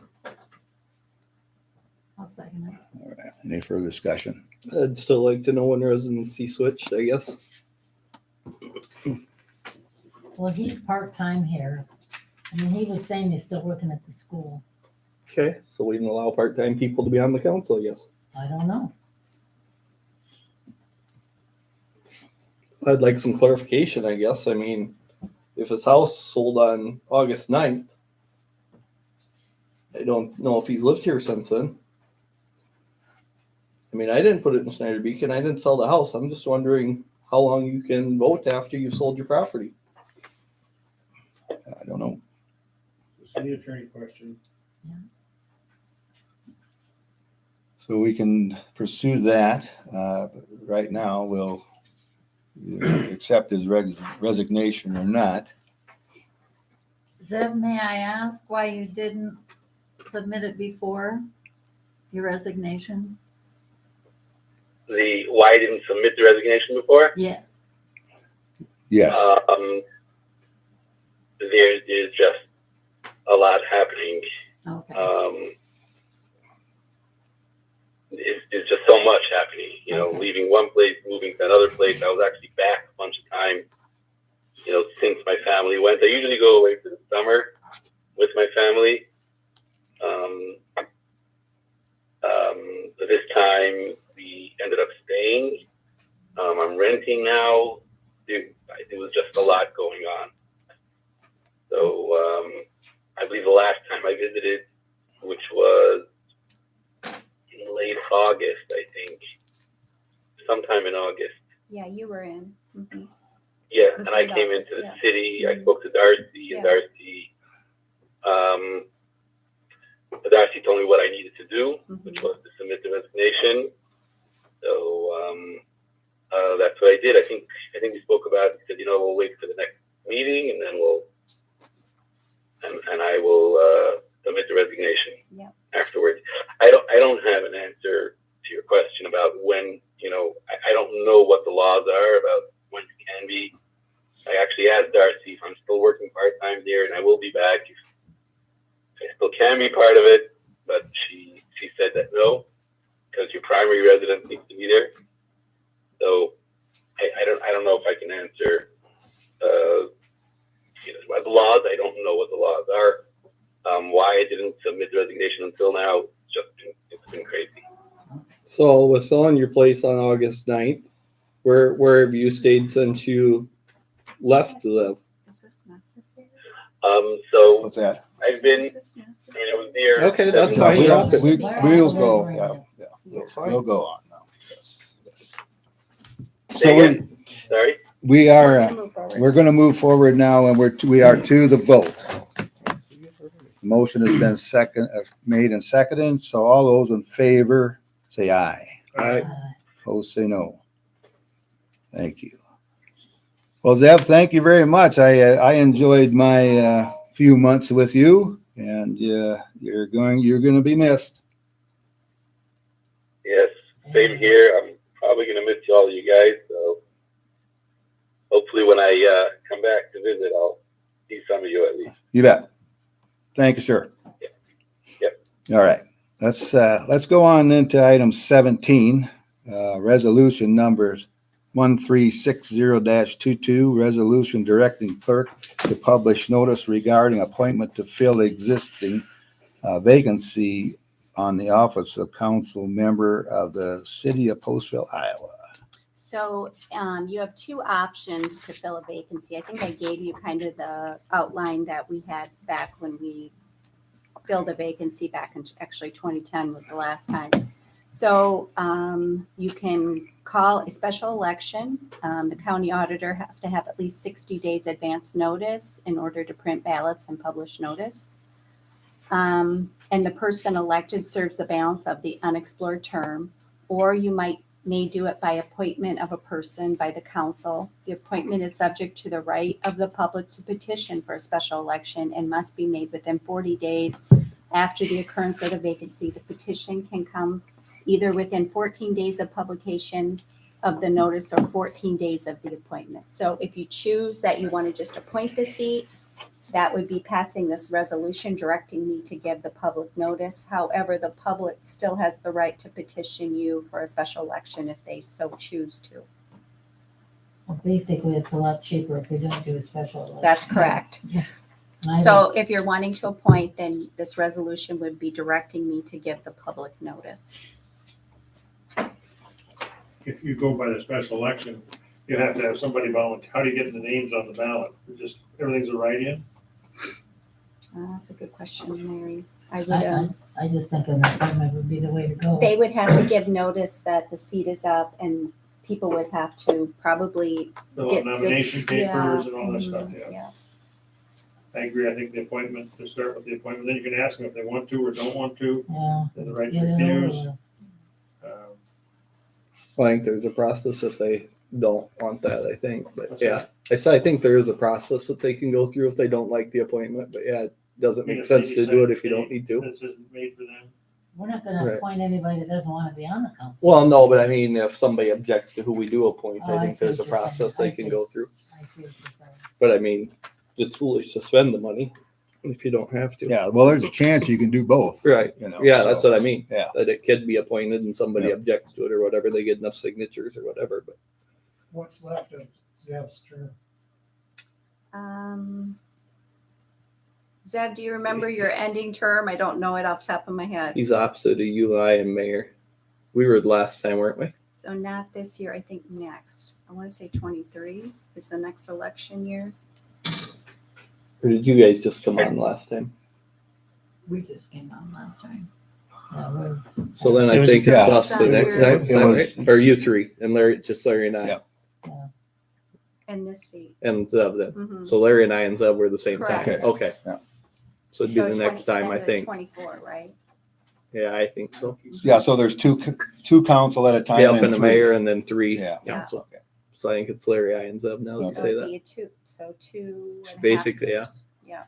I'll second it. All right. Any further discussion? I'd still like to know when residency switched, I guess. well, he's part-time here. I mean, he was saying he's still working at the school. Okay, so we can allow part-time people to be on the council, I guess. I don't know. I'd like some clarification, I guess. I mean, if his house sold on August 9th, I don't know if he's lived here since then. I mean, I didn't put it in Snyder Beacon. I didn't sell the house. I'm just wondering how long you can vote after you've sold your property. I don't know. City attorney question. So we can pursue that. But right now, we'll either accept his resignation or not. Zev, may I ask why you didn't submit it before your resignation? Why I didn't submit the resignation before? Yes. Yes. There's just a lot happening. Okay. It's just so much happening, Okay. leaving one place, moving to another place. I was actually back a bunch of times, since my family went. I usually go away for the summer with my family. this time we ended up staying. I'm renting now. It was just a lot going on. So I believe the last time I visited, which was in late August, I think, sometime in August. Yeah, you were in. Mhm. Yeah, It was and I late came August, into the yeah. city. I spoke to Darcy, and Yeah. Darcy told me what I needed to do, Mhm. which was to submit the resignation. So that's what I did. I think we spoke about. He said, we'll wait for the next meeting, and then I will submit the resignation. Yep. Afterwards. I don't have an answer to your question about when. I don't know what the laws are about when you can be. I actually asked Darcy if I'm still working part-time there, and I will be back if I still can be part of it, but she said that no, because your primary residence needs to be there. So I don't know if I can answer the laws. I don't know what the laws are. Why I didn't submit the resignation until now, it's been crazy. So with selling your place on August 9th, where have you stayed since you left to live? Is this necessary? So What's that? I've been, Is this necessary? I was there. Okay, that's 7 fine. We'll, Drop it. we'll go, yeah, That's we'll go on now. Yes. Say So again? Sorry? we We're are, gonna move forward. we're gonna move forward now, and we are to the vote. Motion has been made and seconded, so all those in favor, say aye. All right. Opposed, say no. Thank you. Well, Zev, thank you very much. I enjoyed my few months with you, and you're going to be missed. Yes, same here. I'm probably going to miss all of you guys. So hopefully when I come back to visit, I'll see some of you at least. You bet. Thank you, sir. Yep. All right. Let's go on into item 17, resolution number 1360-22, resolution directing clerk to publish notice regarding appointment to fill existing vacancy on the office of council member of the city of Postville, Iowa. So you have two options to fill a vacancy. I think I gave you kind of the outline that we had back when we filled a vacancy back in actually 2010 was the last time. So you can call a special election. The county auditor has to have at least 60 days advance notice in order to print ballots and publish notice. And the person elected serves the balance of the unexplored term, or you may do it by appointment of a person by the council. The appointment is subject to the right of the public to petition for a special election and must be made within 40 days after the occurrence of the vacancy. The petition can come either within 14 days of publication of the notice or 14 days of the appointment. So if you choose that you want to just appoint the seat, that would be passing this resolution directing me to give the public notice. However, the public still has the right to petition you for a special election if they so choose to. Well, basically, it's a lot cheaper if we don't do a special election. That's correct. So if you're wanting to appoint, then this resolution would be directing me to give the public notice. If you go by the special election, you have to have somebody volunteer. How do you get the names on the ballot? Just everything's a write-in? That's a good question, Mary. I just think an appointment would be the way to go. They would have to give notice that the seat is up, and people would have to probably Fill out get nomination papers and all that Mhm, stuff, yeah. yeah. I agree. I think the appointment, to start with the appointment, then you can ask them if they want to or don't want to, Yeah. then the right to Get it over refuse. with. I think there's a process if they don't want that, I think, but What's yeah. I think there is a process that they can go through if they don't like the appointment, but yeah, it doesn't make sense to do it if you don't need to. This isn't made for them. We're not gonna Right. appoint anybody that doesn't wanna be on the council. Well, no, but I mean, if somebody objects to who we do appoint, Oh, I I think see there's a what you're saying. process I they can see. go through. I see what you're saying. But I mean, it's foolish to spend the money if you don't have to. Yeah, well, there's a chance you can do both. Right. You know, Yeah, so, that's what I mean. yeah. That it could be appointed and somebody Yep. objects to it or whatever, they get enough signatures or whatever, but What's left of Zeb's term? Zev, do you remember your ending term? I don't know it off the top of my head. he's opposite of you, I am mayor. We were last time, weren't we? So not this year, I think next. I want to say 23 is the next election year. Or did you guys just come on last time? We just came on last time. So then It I was- think it's Yeah. us the next time. It Is that was- right? Or you three and Larry, just Larry and I. Yeah. And this seat. And Zev then. Mhm. So Larry and I and Zev were the same time. Correct. Okay. Yeah. So it'd be So the next 20 time, I then the think. 24, right? Yeah, I think so. Yeah, so there's two council at a time. Yeah, up and in the three. mayor and then three Yeah. council. So I think it's Larry, I and Zev now that you So say it'd that. be a two, so 2.5 Basically, yeah. years. Yeah,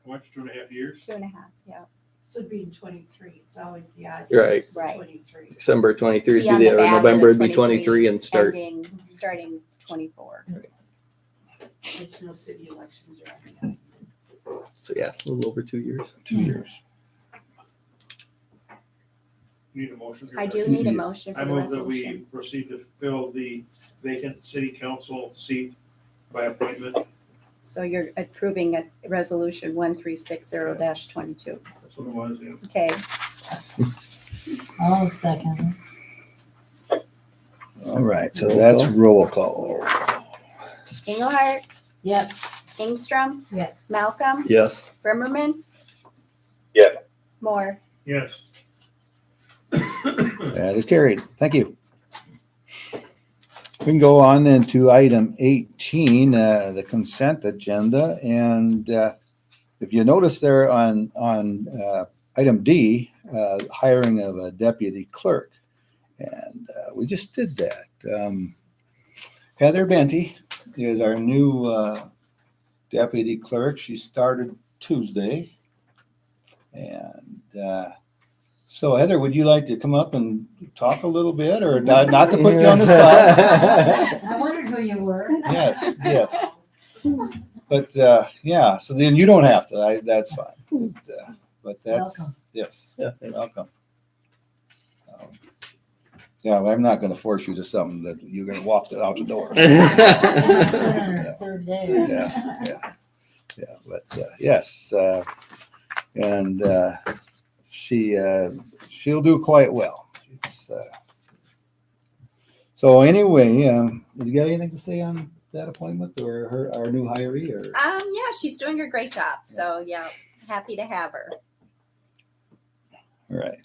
How much, 2.5 years? 2.5, yeah. So it'd be in 23, it's always the odd. Right. years, Right. 23. December 23 Be would on be the the, or back of November the would be 23 and start. Starting 24. There's no city elections or anything. So yeah, a little over 2 years. 2 years. Need a motion? I do need a motion I for the move that we resolution. proceed to fill the vacant city council seat by appointment. So you're approving a resolution 1360-22. That's what it was, yeah. Okay, I'll second. All right, so that's roll call. Engelhardt, Yep. Ingstrom, Yes. Malcolm, Yes. Brimmerman. Yeah. Moore. Yes. That is carried. Thank you. We can go on then to item 18, the consent agenda. And if you notice there on item D, hiring of a deputy clerk. And we just did that. Heather Benty is our new deputy clerk. She started Tuesday. And so Heather, would you like to come up and talk a little bit, or not to put you on the spot? I wondered who you were. Yes, yes. But yeah, so then you don't have to. That's fine. But that's Welcome. yes, Yeah. welcome. Yeah, I'm not going to force you to something that you're going to walk out the door. Third day. Yeah. But yes, and she'll do quite well. So anyway, you got anything to say on that appointment or our new hiree? Or Yeah, she's doing a great job. So yeah, happy to have her. all right.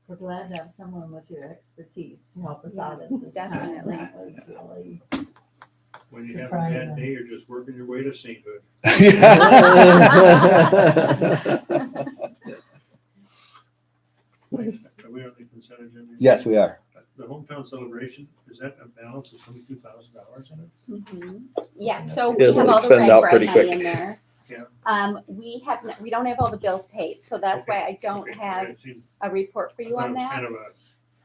We're glad to have someone with your expertise to help us out at this time. Definitely. That was really When you have a surprising. bad day, you're just working your way to sainthood. Are we on the consent agenda? Yes, we are. The hometown celebration, is that a balance of $22,000 in it? Mhm. Yeah, so Yeah, we have all the expend out rent pretty money quick. in there. Yeah. We don't have all the bills paid, so that's why I don't Okay, have it seemed- a report for you I thought on it was that. kind of a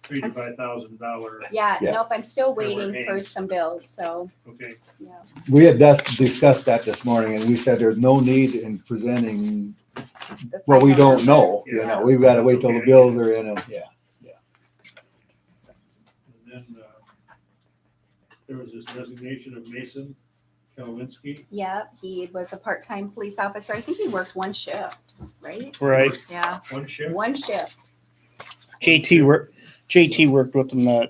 $3,000 to $5,000. Yeah, Yeah. nope, I'm still we're waiting for paying. some bills, so, Okay, yeah. We had discussed that this morning, and we said there's no need in presenting The what we final don't know. numbers, You yeah. know, we've got to wait till the bills are in, and yeah. and then there was this resignation of Mason Kalwinski. Yeah, he was a part-time police officer. I think he worked one shift, right? Right. Yeah, One shift. one shift. JT worked with him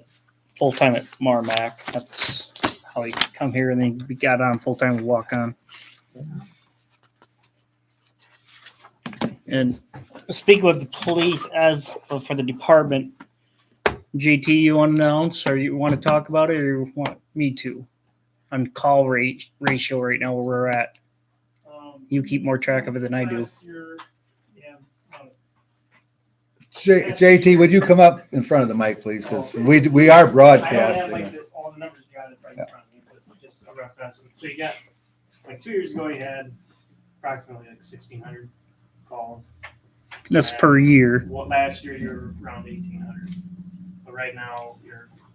full time at Marmac. That's how he come here, and then we got on full time with Walk On. And speak with the police as for the department. JT, you want to announce, or you want to talk about it, or you want me to? On call rate ratio right now, where we're at. You keep more track of it than I do. Last year, yeah, JT, would you come up in front of the mic, please? Because we are I don't have broadcasting. all the numbers got it right in front of me, but just a rough estimate. So you got, like 2 years ago, you had approximately like 1,600 calls. That's per year. Well, last year you were around 1,800. But right now,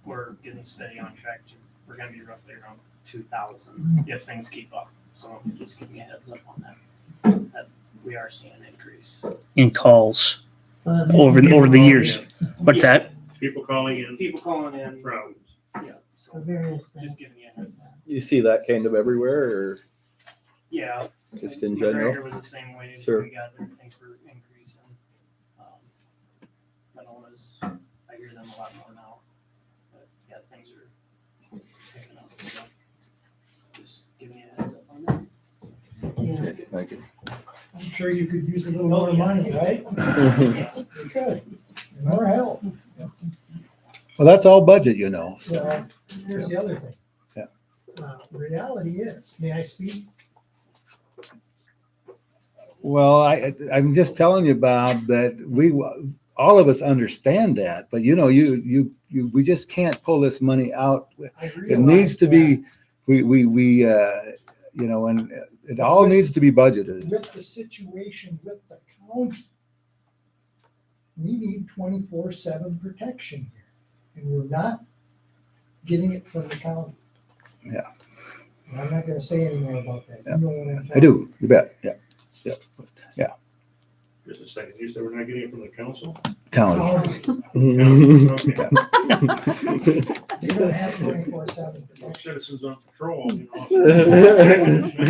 we're getting steady on track. We're gonna be roughly around 2,000 if things keep up. So just giving you a heads up on that. That we are seeing an increase. In calls So over the years. What's that? people calling in People calling in. problems. Yeah. for So various things. just giving you a heads up. You see that kind of everywhere, or Yeah. just in McGregor general? was the same way. Sure. We got there, things were increasing. Manona's, I hear them a lot more now. But yeah, things are picking up. So just giving you a heads up on that. Yeah. Thank you. I'm sure you could use a little more money, right? You could, more help. Well, that's all budget, you know. So. Well, here's the other thing. Yeah. Reality is, may I speak? Well, I'm just telling you, Bob, that all of us understand that, but you know, we just can't pull this money out. I It realize needs to that be, you know, and it all needs to be budgeted. with the situation with the county, we need 24/7 protection here, and we're not getting it from the county. Yeah. And I'm not gonna say any more about that. Yeah. You know what I'm talking I do, you bet, yeah, yeah, Just a second, you said we're not getting it from the council? county. Okay. They don't have 24/7 Well, protection. Citizens on patrol, you know. We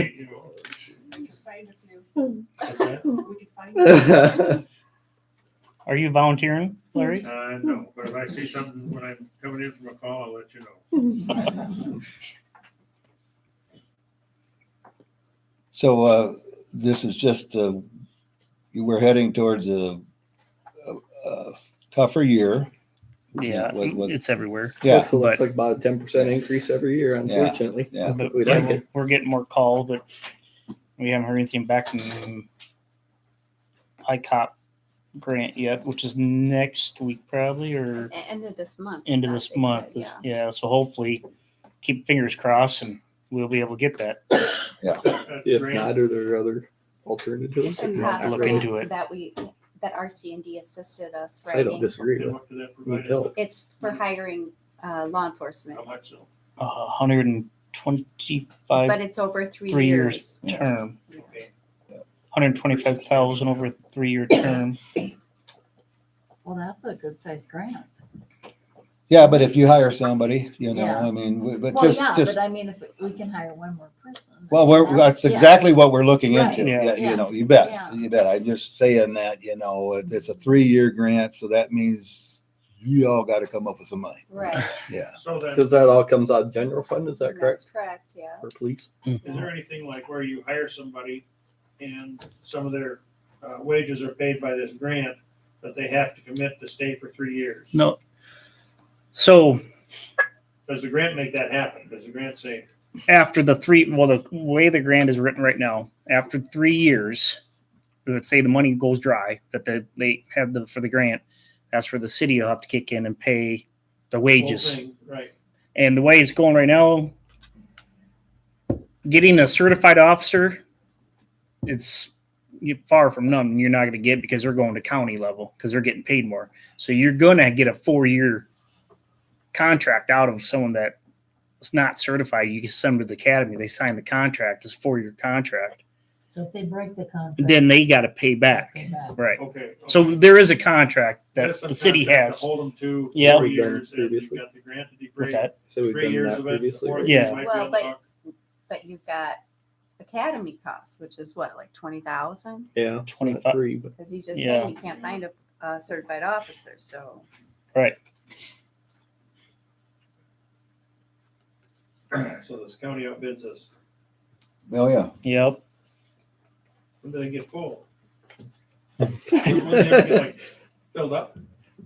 could find a few. What's that? We could find a few. Are you volunteering, Larry? No, but if I see something when I'm coming in from a call, I'll let you know. So this is just, we're heading towards a tougher year. Yeah, Was- it's everywhere. Yeah, Looks but- like about a 10% increase every year, unfortunately. yeah. But We'd like it. we're getting more calls, but we haven't heard anything back from ICOP grant yet, which is next week probably, or End of this month. end of they this said, month. Yeah. Yeah, so hopefully keep fingers crossed and we'll be able to get that. If Grant, not, are there other alternatives? And Look possibly into it. that RC&D assisted us I don't writing. disagree and with what did that would provide us help. with? It's for hiring law enforcement, How much so? 125 but it's over 3 3 years. years term. Okay. 125,000 over a 3-year term. Well, that's a good sized grant. Yeah, but if you hire somebody, you know, Yeah. I mean, but Well, just, yeah, just, but I mean, if we can hire one more person. well, that's yeah. exactly what we're looking Right, into. yeah, You know, you bet, yeah. you bet. I'm just saying that, you know, it's a 3-year grant, so that means you all got to come up with some money. Right. Yeah. So then, Because that all comes out of general fund, is that correct? That's correct, yeah. For police? is there anything like where you hire somebody and some of their wages are paid by this grant, that they have to commit to stay for 3 years? No. So Does the grant make that happen? Does the grant say, after the way the grant is written right now, after 3 years, let's say the money goes dry that they have for the grant, that's where the city will have to kick in and pay the whole wages. thing? Right. And the way it's going right now, getting a certified officer, it's far from none. You're not going to get because they're going to county level because they're getting paid more. So you're going to get a 4-year contract out of someone that is not certified. You can send them to the academy. They sign the contract. It's a 4-year contract. So if they break the contract. Then they got to pay back. pay back. Right. Okay. So there is a contract that There's some the city contract has. to hold them to Yeah. 4 We've done years, and you've previously. got the grant to defray. What's that? So we've 3 done years that of it. previously. The 4th Yeah. year might be Well, on the but- hook. But you've got academy costs, which is what, like 20,000? Yeah. 25. 3, but Because he's just Yeah. saying you can't find a certified officer, so. Right. So this county outbids us. Oh, yeah. Yep. When do they get full? When they ever get, like, filled up?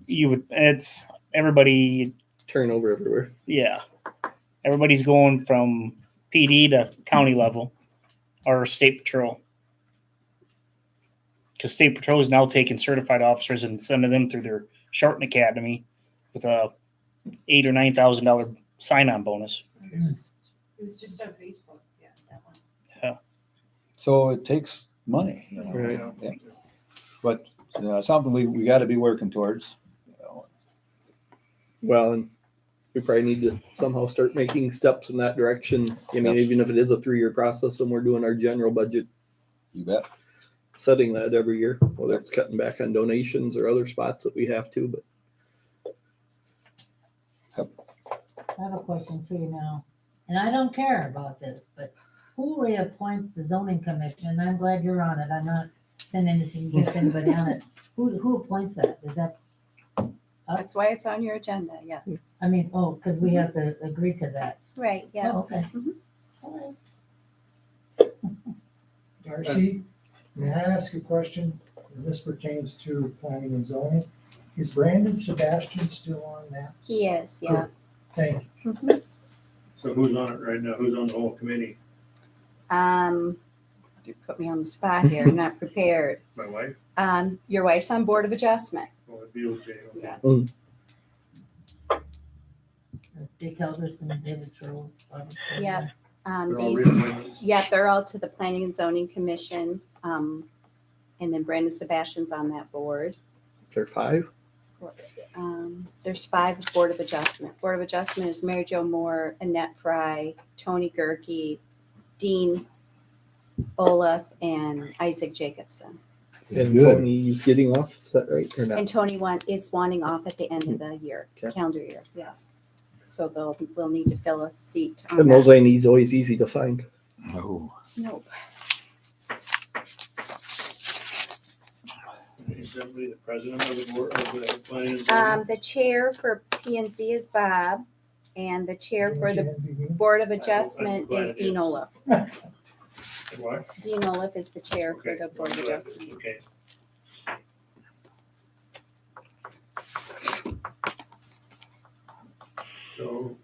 It's everybody. turnover everywhere. Yeah. Everybody's going from PD to county level or state patrol. Because state patrol is now taking certified officers and sending them through their Sharton Academy with a $8,000 or $9,000 sign-on bonus. It was just on Facebook, yeah, that one. So it takes money, you know. Right. Yeah. But, you know, something we got to be working towards. You know. Well, and we probably need to somehow start making steps in that direction. I mean, Yep. even if it is a 3-year process and we're doing our general budget, You bet. setting that every year, whether it's cutting back on donations or other spots that we have to, but I have a question to you now, and I don't care about this, but who reappoints the zoning commission? And I'm glad you're on it. I'm not saying anything against anybody on it. Who appoints that? Is that That's why it's on your agenda, yes. I mean, oh, because we have to agree to that. Right, yeah. Oh, okay. Mhm. All Darcy, may I ask a question? And this pertains to planning and zoning. Is Brandon Sebastian still on that? He is, yeah. Thank you. Mhm. So who's on it right now? Who's on the whole committee? You put me on the spot here, I'm not prepared. My wife? Your wife's on Board of Adjustment. Oh, it'd be okay. Yeah. Dick Helgerson, David Trolls. Yep. They're all These, reappointments? yeah, they're all to the Planning and Zoning Commission. And then Brandon Sebastian's on that board. Is there 5? There's 5 with Board of Adjustment. Board of Adjustment is Mary Jo Moore, Annette Fry, Tony Gerke, Dean Olaf, and Isaac Jacobson. And Good. Tony's getting off, is that right, or not? And Tony is wanting off at the end of the year, Okay. calendar year, yeah. So we'll need to fill a seat on And that. those INE's always easy to find. Oh, Nope. Is somebody the president of the board of the planning and zoning? The chair for P and Z is Bob, and the chair for the the. Board of Adjustment glad is it Dean is. Olaf. What? Dean Olaf is the chair for Okay. the Board of Adjustment. Okay. So,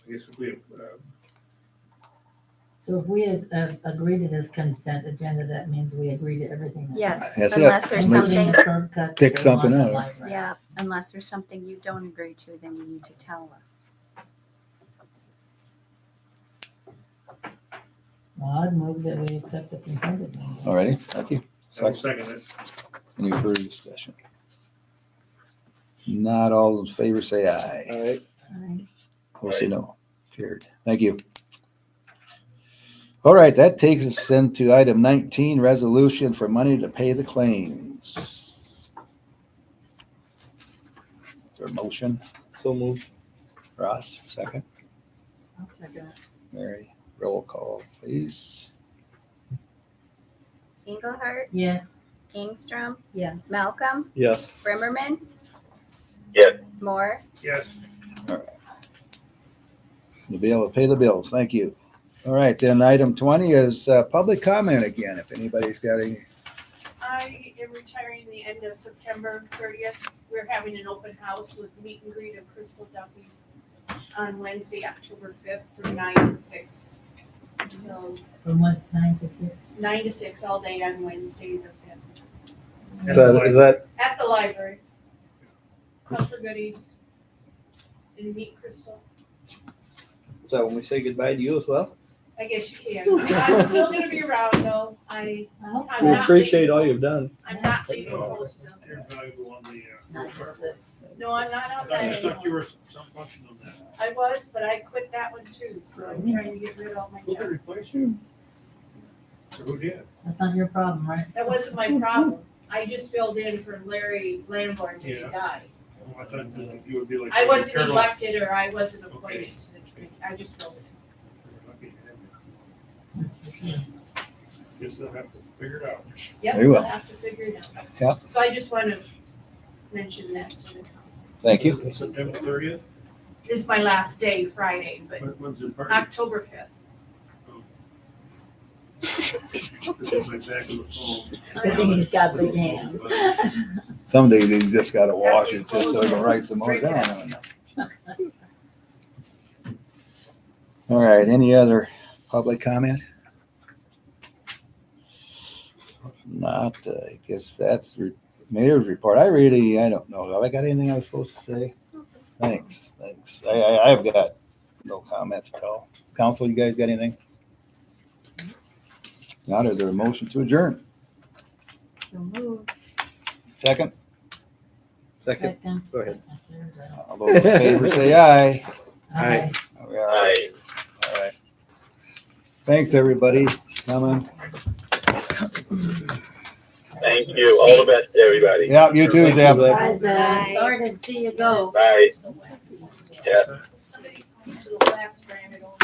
I guess if we, So if we agree to this consent agenda, that means we agree to everything. that's Yes, That's it. unless there's including something, the curb cut Pick that they want something in out. library. yeah, unless there's something you don't agree to, then you need to tell us. Well, I'd move that we accept the consent agenda. all righty, thank you. I'll Second. second it. Any further discussion? Not all in favor, say aye. All right. All right. Opposed, say no. Carried. Thank you. All right, that takes us into item 19, resolution for money to pay the claims. Is there a motion? So moved. Ross, second. I'll second it. Mary, roll call, please. Engelhardt, Yes. Ingstrom, Yes. Malcolm, Yes. Brimmerman. Yes. Moore. Yes. To be able to pay the bills. Thank you. All right, then item 20 is public comment again, if anybody's got any. I am retiring the end of September 30th. We're having an open house with meet and greet of Crystal Duffy on Wednesday, October 5th from 9 to 6. So From what's 9 to 6? 9 to 6 all day on Wednesday the 5th. Is that At the library. Come for goodies and meet Crystal. when we say goodbye to you as well? I guess you can. I'm still gonna be around though. I'm We not appreciate leaving- all you've done. I'm not leaving Postville. You're valuable on the, 9 to 6. No, I'm not I on thought that you anymore. were some function on that. I was, but I quit that one too, so I'm trying to get rid of all my Who could jobs. replace you? So who did? That's not your problem, right? That wasn't my problem. I just filled in for Larry Lamborn when he Yeah. died. Oh, I thought you would be like. I wasn't Colonel. elected or I wasn't appointed to the committee. I just filled it Lucky to have you. Guess they'll have to figure it out. in. Yep, Very well. I'll have to figure it out. Yep. So I just want to mention that to the council. Thank you. September 30th? This is my last day, Friday, but When's the party? October 5th. This is my back of the phone. Good thing he's got big hands. Some days you just gotta wash it just so you can write some more down. All right, any other public comment? Not, I guess that's the mayor's report. I don't know. Have I got anything I was supposed to say? Thanks. I've got no comments at all. Council, you guys got anything? Not, is there a motion to adjourn? So moved. Second? Second. Go ahead. All those in favor say aye. Aye. We are. All right. Thanks, everybody. Coming. Thank you. All the best to everybody. Yeah, you too, Zeb. Bye, Zeb. Sorry to see you go. Bye. Yeah. Somebody comes to the last brand, it'll